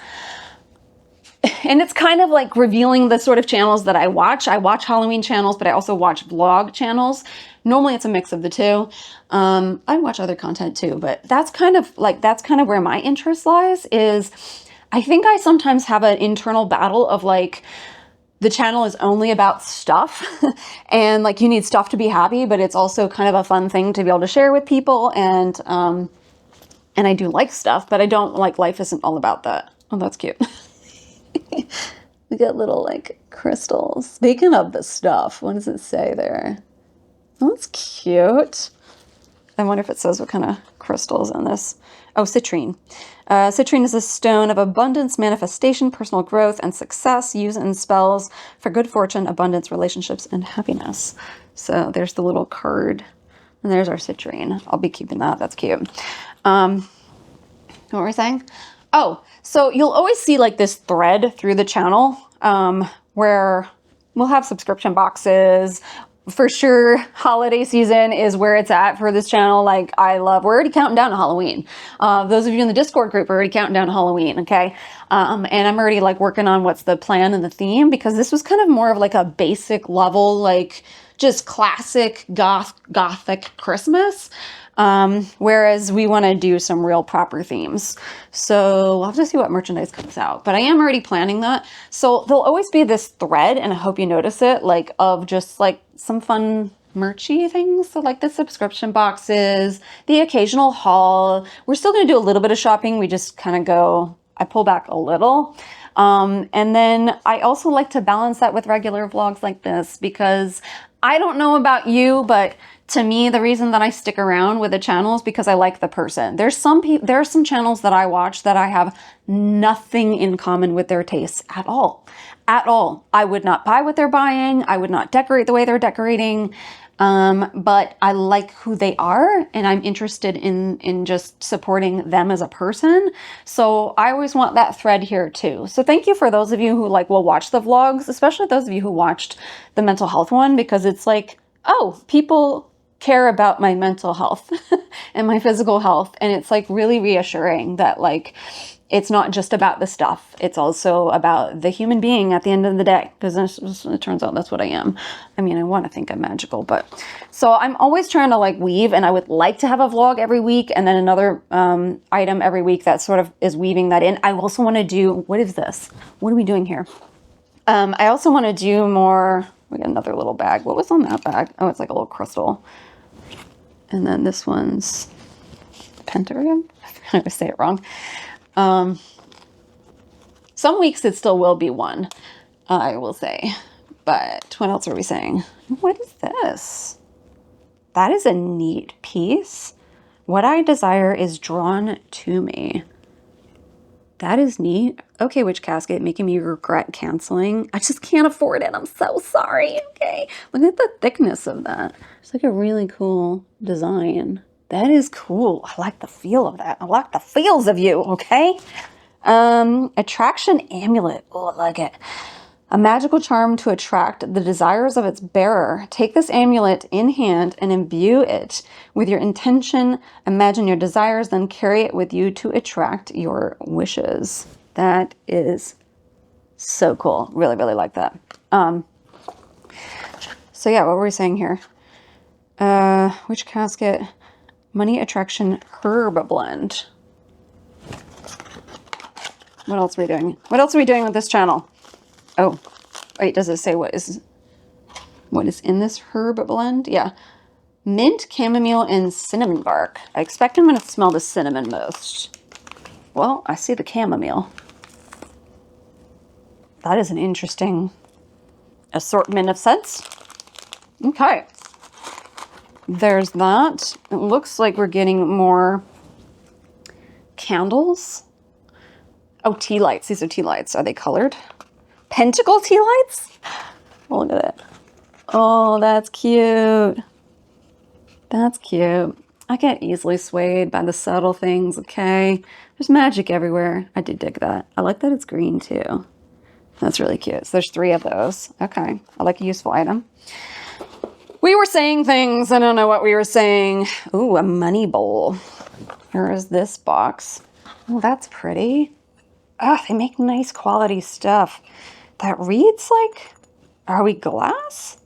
and it's kind of like revealing the sort of channels that I watch. I watch Halloween channels, but I also watch vlog channels. Normally it's a mix of the two. I watch other content too, but that's kind of where my interest lies. Is I think I sometimes have an internal battle of like, the channel is only about stuff and like you need stuff to be happy, but it's also kind of a fun thing to be able to share with people. And I do like stuff, but I don't like, life isn't all about that. Oh, that's cute. We got little like crystals. Speaking of the stuff, what does it say there? Oh, that's cute. I wonder if it says what kind of crystals in this. Oh, citrine. Citrine is a stone of abundance, manifestation, personal growth, and success. Used in spells for good fortune, abundance, relationships, and happiness. So there's the little card. And there's our citrine. I'll be keeping that. That's cute. What were we saying? Oh, so you'll always see like this thread through the channel where we'll have subscription boxes. For sure, holiday season is where it's at for this channel. Like, we're already counting down to Halloween. Those of you in the Discord group are already counting down to Halloween, okay? And I'm already like working on what's the plan and the theme, because this was kind of more of like a basic level, like just classic gothic Christmas. Whereas we want to do some real proper themes. So we'll have to see what merchandise comes out, but I am already planning that. So there'll always be this thread, and I hope you notice it, like of just like some fun merchy things. So like the subscription boxes, the occasional haul. We're still going to do a little bit of shopping. We just kind of go, I pull back a little. And then I also like to balance that with regular vlogs like this, because I don't know about you, but to me, the reason that I stick around with a channel is because I like the person. There are some channels that I watch that I have nothing in common with their tastes at all. At all. I would not buy what they're buying. I would not decorate the way they're decorating. But I like who they are, and I'm interested in just supporting them as a person. So I always want that thread here too. So thank you for those of you who like will watch the vlogs, especially those of you who watched the mental health one, because it's like, oh, people care about my mental health and my physical health. And it's like really reassuring that like, it's not just about the stuff. It's also about the human being at the end of the day, because it turns out that's what I am. I mean, I want to think I'm magical, but so I'm always trying to like weave, and I would like to have a vlog every week and then another item every week that sort of is weaving that in. I also want to do, what is this? What are we doing here? I also want to do more. We got another little bag. What was on that bag? Oh, it's like a little crystal. And then this one's pentagram. I always say it wrong. Some weeks it still will be one, I will say. But what else are we saying? What is this? That is a neat piece. What I desire is drawn to me. That is neat. Okay, witch casket, making me regret canceling. I just can't afford it. I'm so sorry. Okay. Look at the thickness of that. It's like a really cool design. That is cool. I like the feel of that. I like the feels of you, okay? Attraction amulet. Oh, I like it. A magical charm to attract the desires of its bearer. Take this amulet in hand and imbue it with your intention. Imagine your desires, then carry it with you to attract your wishes. That is so cool. Really, really like that. So yeah, what were we saying here? Witch casket, money attraction herb blend. What else are we doing? What else are we doing with this channel? Oh, wait, does it say what is in this herb blend? Yeah. Mint, chamomile, and cinnamon bark. I expect I'm going to smell the cinnamon most. Well, I see the chamomile. That is an interesting assortment of scents. Okay. There's that. It looks like we're getting more candles. Oh, tea lights. These are tea lights. Are they colored? Pentacle tea lights? Oh, look at it. Oh, that's cute. That's cute. I get easily swayed by the subtle things, okay? There's magic everywhere. I did dig that. I like that it's green too. That's really cute. So there's 3 of those. Okay. I like a useful item. We were saying things. I don't know what we were saying. Ooh, a money bowl. Here is this box. Oh, that's pretty. Ah, they make nice quality stuff. That reads like, are we glass?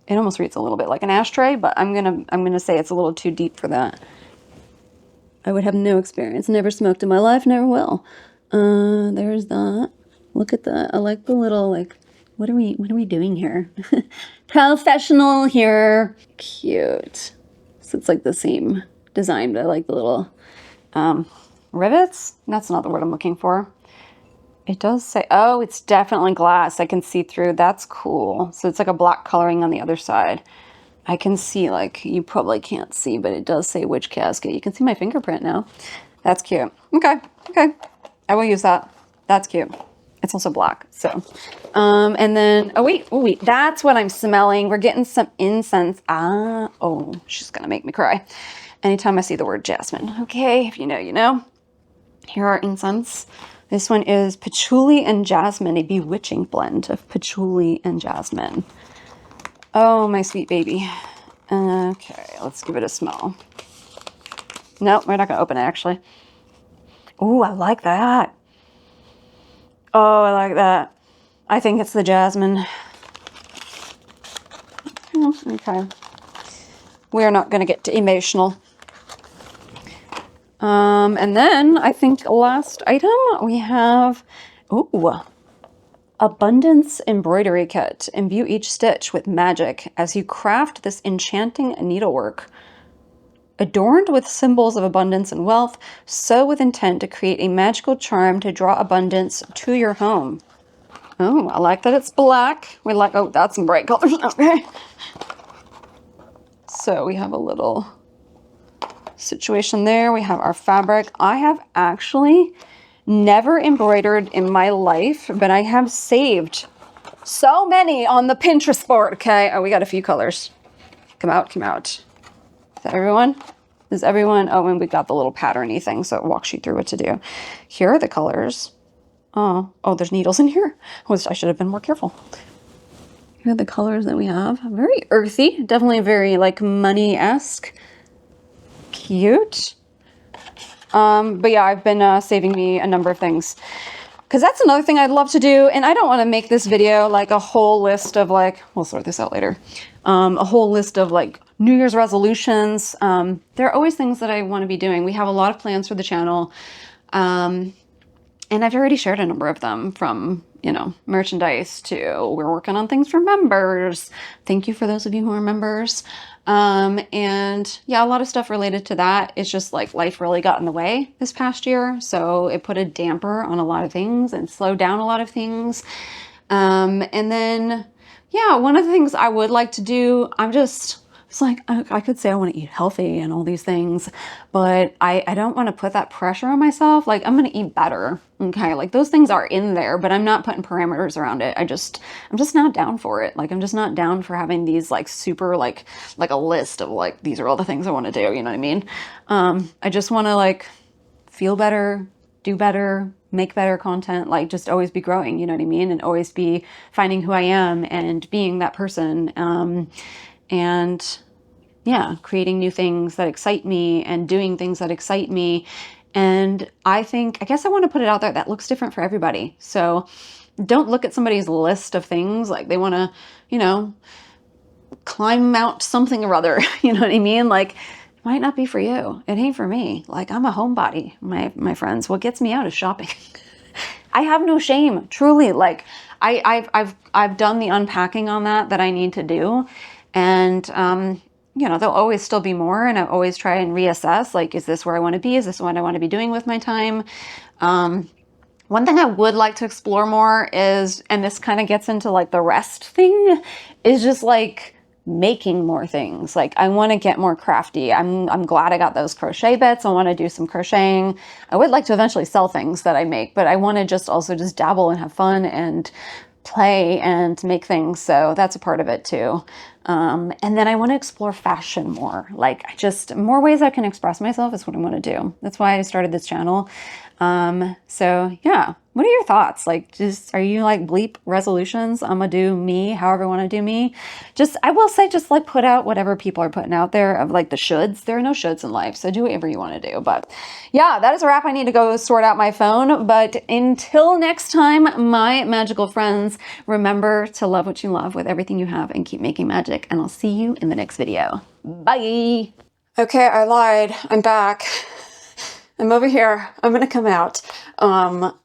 It almost reads a little bit like an ashtray, but I'm gonna say it's a little too deep for that. I would have no experience. Never smoked in my life, never will. There's that. Look at that. I like the little, like, what are we doing here? Professional here. Cute. So it's like the same design, but I like the little rivets. That's not the word I'm looking for. It does say, oh, it's definitely glass. I can see through. That's cool. So it's like a black coloring on the other side. I can see, like, you probably can't see, but it does say which casket. You can see my fingerprint now. That's cute. Okay. Okay. I will use that. That's cute. It's also black. So, and then, oh wait, that's what I'm smelling. We're getting some incense. Oh, she's going to make me cry anytime I see the word jasmine. Okay. If you know, you know. Here are incense. This one is patchouli and jasmine, a bewitching blend of patchouli and jasmine. Oh, my sweet baby. Okay, let's give it a smell. No, we're not going to open it, actually. Oh, I like that. Oh, I like that. I think it's the jasmine. Okay. We're not going to get too emotional. And then I think last item we have, ooh, Abundance Embroidery Kit. Imbue each stitch with magic as you craft this enchanting needlework. Adorned with symbols of abundance and wealth, sew with intent to create a magical charm to draw abundance to your home. Oh, I like that it's black. We like, oh, that's some bright colors. Okay. So we have a little situation there. We have our fabric. I have actually never embroidered in my life, but I have saved so many on the Pinterest board. Okay. Oh, we got a few colors. Come out, come out. Is that everyone? Is everyone? Oh, and we got the little patterny thing, so it walks you through what to do. Here are the colors. Oh, there's needles in here. I should have been more careful. Here are the colors that we have. Very earthy, definitely very like money-esque. Cute. But yeah, I've been saving me a number of things. Because that's another thing I'd love to do, and I don't want to make this video like a whole list of like, we'll sort this out later, a whole list of like New Year's resolutions. There are always things that I want to be doing. We have a lot of plans for the channel, and I've already shared a number of them, from, you know, merchandise to we're working on things for members. Thank you for those of you who are members. And yeah, a lot of stuff related to that. It's just like life really got in the way this past year. So it put a damper on a lot of things and slowed down a lot of things. And then, yeah, one of the things I would like to do, it's like, I could say I want to eat healthy and all these things, but I don't want to put that pressure on myself. Like, I'm going to eat better. Okay. Like, those things are in there, but I'm not putting parameters around it. I'm just not down for it. Like, I'm just not down for having these like super, like a list of like, these are all the things I want to do. You know what I mean? I just want to like feel better, do better, make better content, like just always be growing, you know what I mean? And always be finding who I am and being that person. And yeah, creating new things that excite me and doing things that excite me. And I guess I want to put it out there that looks different for everybody. So don't look at somebody's list of things like they want to, you know, climb Mount something or other. You know what I mean? Like, it might not be for you. It ain't for me. Like, I'm a homebody, my friends. What gets me out is shopping. I have no shame, truly. Like, I've done the unpacking on that I need to do. And, you know, there'll always still be more, and I always try and reassess, like, is this where I want to be? Is this what I want to be doing with my time? One thing I would like to explore more is, and this kind of gets into like the rest thing, is just like making more things. Like, I want to get more crafty. I'm glad I got those crochet bits. I want to do some crocheting. I would like to eventually sell things that I make, but I want to just dabble and have fun and play and make things. So that's a part of it too. And then I want to explore fashion more. Like, more ways I can express myself is what I want to do. That's why I started this channel. So yeah, What are your thoughts? Like, just, are you like bleep resolutions? I'm gonna do me however I want to do me. Just, I will say, just like put out whatever people are putting out there of like the shoulds. There are no shoulds in life, so do whatever you want to do. But yeah, that is a wrap. I need to go sort out my phone. But until next time, my magical friends, remember to love what you love with everything you have and keep making magic. And I'll see you in the next video. Bye. Okay, I lied. I'm back. I'm over here. I'm gonna come out.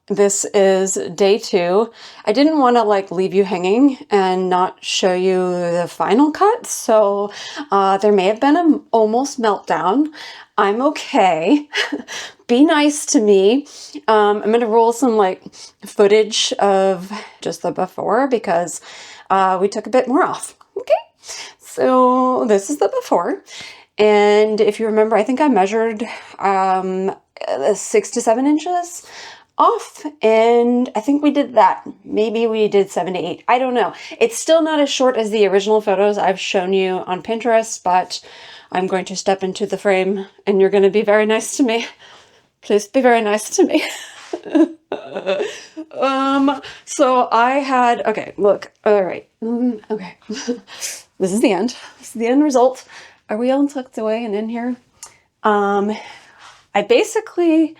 This is day 2. I didn't want to like leave you hanging and not show you the final cut, so there may have been an almost meltdown. I'm okay. Be nice to me. I'm gonna roll some like footage of just the before because we took a bit more off. Okay, so this is the before. And if you remember, I think I measured 6 to 7 inches off, and I think we did that. Maybe we did 7 to 8. I don't know. It's still not as short as the original photos I've shown you on Pinterest, but I'm going to step into the frame and you're going to be very nice to me. Please be very nice to me. So I had, okay, look, all right. Okay. This is the end. This is the end result. Are we all tucked away and in here? I basically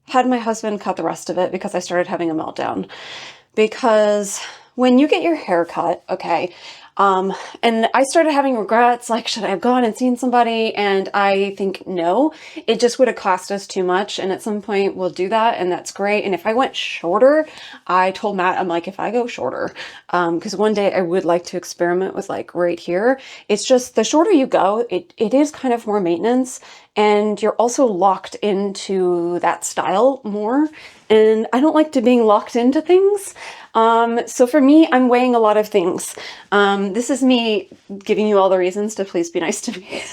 had my husband cut the rest of it because I started having a meltdown. Because when you get your hair cut, okay, and I started having regrets, like, should I have gone and seen somebody? And I think, no, it just would have cost us too much. And at some point we'll do that, and that's great. And if I went shorter, I told Matt, I'm like, if I go shorter, because one day I would like to experiment with like right here. It's just the shorter you go, it is kind of more maintenance. And you're also locked into that style more. And I don't like to being locked into things. So for me, I'm weighing a lot of things. This is me giving you all the reasons to please be nice to me.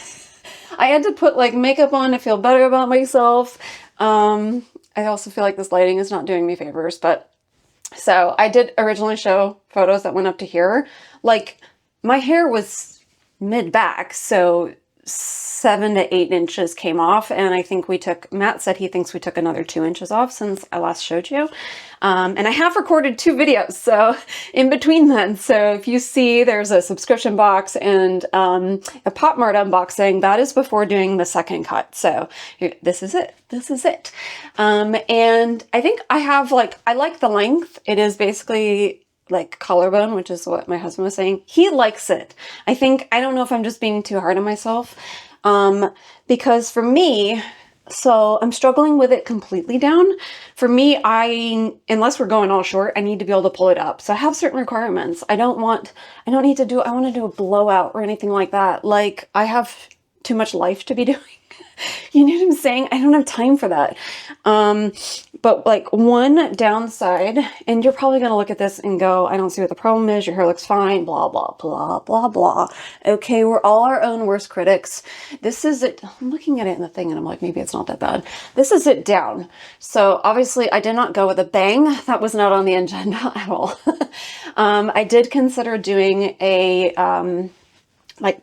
I had to put like makeup on to feel better about myself. I also feel like this lighting is not doing me favors, but so I did originally show photos that went up to here. Like my hair was mid-back, so 7 to 8 inches came off, and I think we took, Matt said he thinks we took another 2 inches off since I last showed you. And I have recorded 2 videos, so in between then. So if you see there's a subscription box and a Pop Mart unboxing, that is before doing the second cut. So this is it. This is it. And I think I have like, I like the length. It is basically like collarbone, which is what my husband was saying. He likes it. I think, I don't know if I'm just being too hard on myself, because for me, so I'm struggling with it completely down. For me, unless we're going all short, I need to be able to pull it up. So I have certain requirements. I don't need to do, I want to do a blowout or anything like that. Like I have too much life to be doing. You know what I'm saying? I don't have time for that. But like one downside, and you're probably going to look at this and go, I don't see what the problem is. Your hair looks fine, blah, blah, blah, blah, blah. Okay, we're all our own worst critics. This is it. I'm looking at it in the thing and I'm like, maybe it's not that bad. This is it down. So obviously I did not go with a bang. That was not on the agenda at all. I did consider doing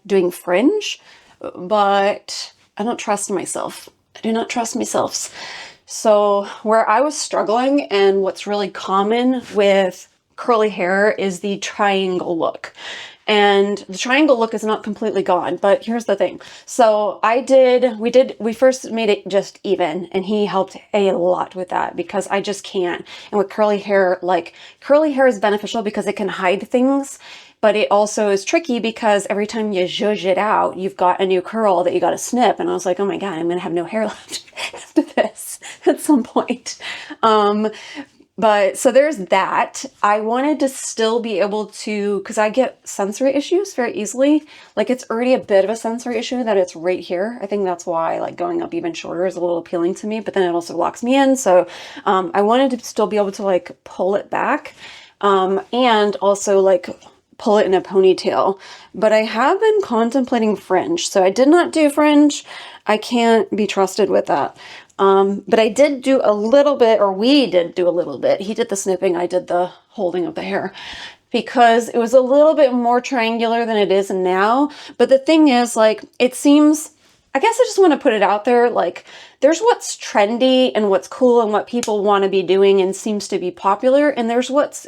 doing fringe, but I don't trust myself. I do not trust myself. So where I was struggling, and what's really common with curly hair, is the triangle look. And the triangle look is not completely gone, but here's the thing. So we first made it just even, and he helped a lot with that because I just can't. And with curly hair, like curly hair is beneficial because it can hide things. But it also is tricky because every time you zhuzh it out, you've got a new curl that you got to snip. And I was like, oh my God, I'm going to have no hair left after this at some point. But so there's that. I wanted to still be able to, because I get sensory issues very easily. Like it's already a bit of a sensory issue that it's right here. I think that's why like going up even shorter is a little appealing to me, but then it also locks me in. So I wanted to still be able to like pull it back and also like pull it in a ponytail. But I have been contemplating fringe. So I did not do fringe. I can't be trusted with that. But I did do a little bit, or we did do a little bit. He did the snipping, I did the holding of the hair, because it was a little bit more triangular than it is now. But the thing is, like, it seems I guess I just want to put it out there. Like, there's what's trendy and what's cool and what people want to be doing and seems to be popular. And there's what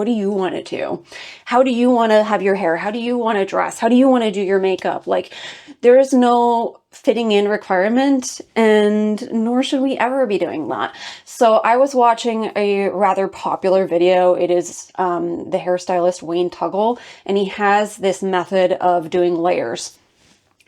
do you want to do? How do you want to have your hair? How do you want to dress? How do you want to do your makeup? Like, there is no fitting in requirement, and nor should we ever be doing that. So I was watching a rather popular video. It is the hairstylist Wayne Tuggle, and he has this method of doing layers.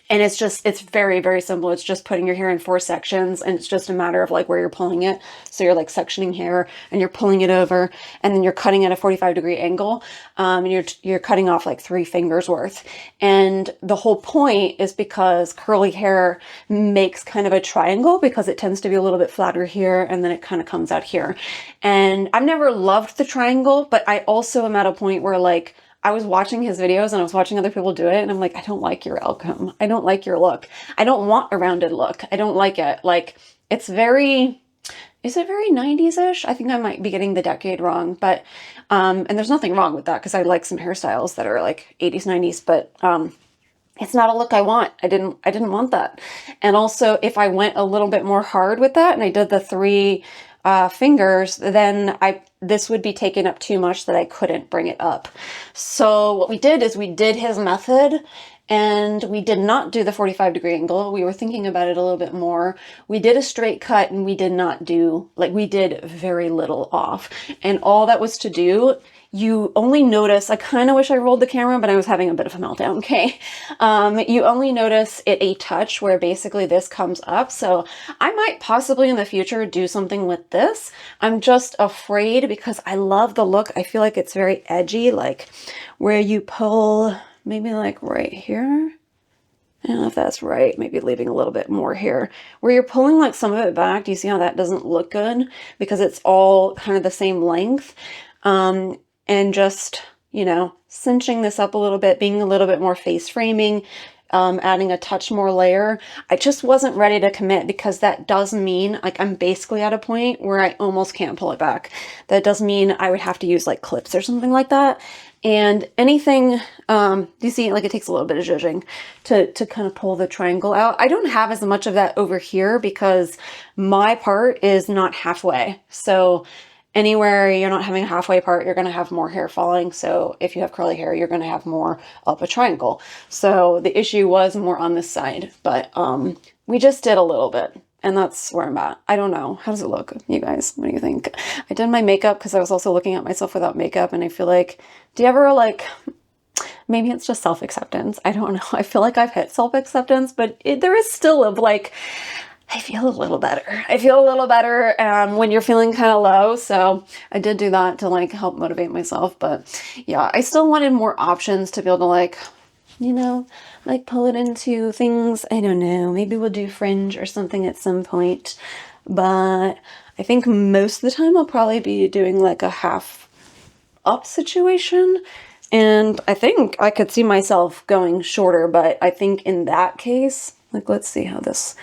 And it's very, very simple. It's just putting your hair in 4 sections, and it's just a matter of like where you're pulling it. So you're like sectioning hair and you're pulling it over, and then you're cutting at a 45-degree angle. And you're cutting off like 3 fingers worth. And the whole point is because curly hair makes kind of a triangle because it tends to be a little bit flatter here, and then it kind of comes out here. And I've never loved the triangle, but I also am at a point where like, I was watching his videos and I was watching other people do it, and I'm like, I don't like your outcome. I don't like your look. I don't want a rounded look. I don't like it. Like, is it very 90s-ish? I think I might be getting the decade wrong, but, and there's nothing wrong with that because I like some hairstyles that are like 80s, 90s, but, it's not a look I want. I didn't want that. And also, if I went a little bit more hard with that and I did the 3 fingers, then this would be taken up too much that I couldn't bring it up. So what we did is we did his method, and we did not do the 45-degree angle. We were thinking about it a little bit more. We did a straight cut, and we did not do, like, we did very little off. And all that was to do, you only notice, I kind of wish I rolled the camera, but I was having a bit of a meltdown, okay? You only notice it a touch where basically this comes up. So I might possibly in the future do something with this. I'm just afraid because I love the look. I feel like it's very edgy, like where you pull maybe like right here. I don't know if that's right. Maybe leaving a little bit more here. Where you're pulling like some of it back. Do you see how that doesn't look good? Because it's all kind of the same length. And just, you know, cinching this up a little bit, being a little bit more face framing, adding a touch more layer. I just wasn't ready to commit because that does mean like I'm basically at a point where I almost can't pull it back. That does mean I would have to use like clips or something like that. And anything, do you see, like it takes a little bit of zhuzhing to kind of pull the triangle out. I don't have as much of that over here because my part is not halfway. So anywhere you're not having a halfway part, you're going to have more hair falling. So if you have curly hair, you're going to have more up a triangle. So the issue was more on this side, but we just did a little bit. And that's where I'm at. I don't know. How does it look, you guys? What do you think? I did my makeup because I was also looking at myself without makeup. And I feel like, do you ever like, maybe it's just self-acceptance. I don't know. I feel like I've hit self-acceptance, but there is still a like, I feel a little better. I feel a little better when you're feeling kind of low. So I did do that to like help motivate myself. But yeah, I still wanted more options to be able to like, you know, like pull it into things. I don't know. Maybe we'll do fringe or something at some point. But I think most of the time I'll probably be doing like a half up situation. And I think I could see myself going shorter. But I think in that case, like, let's see how this...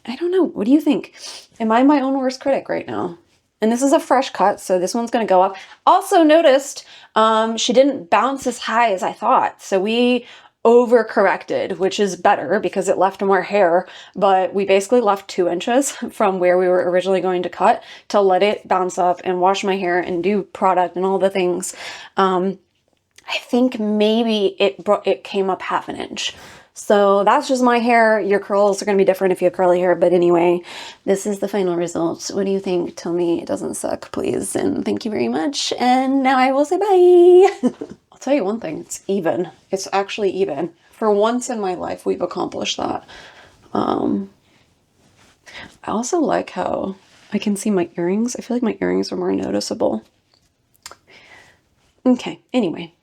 I don't know. What do you think? Am I my own worst critic right now? And this is a fresh cut, so this one's going to go up. Also noticed she didn't bounce as high as I thought. So we overcorrected, which is better because it left more hair, but we basically left 2 inches from where we were originally going to cut to let it bounce up and wash my hair and do product and all the things. I think maybe it came up half an inch. So that's just my hair. Your curls are going to be different if you have curly hair. But anyway, this is the final result. What do you think? Tell me it doesn't suck, please. And thank you very much. And now I will say bye. I'll tell you one thing. It's even. It's actually even. For once in my life, we've accomplished that. I also like how I can see my earrings. I feel like my earrings are more noticeable. Okay. Anyway.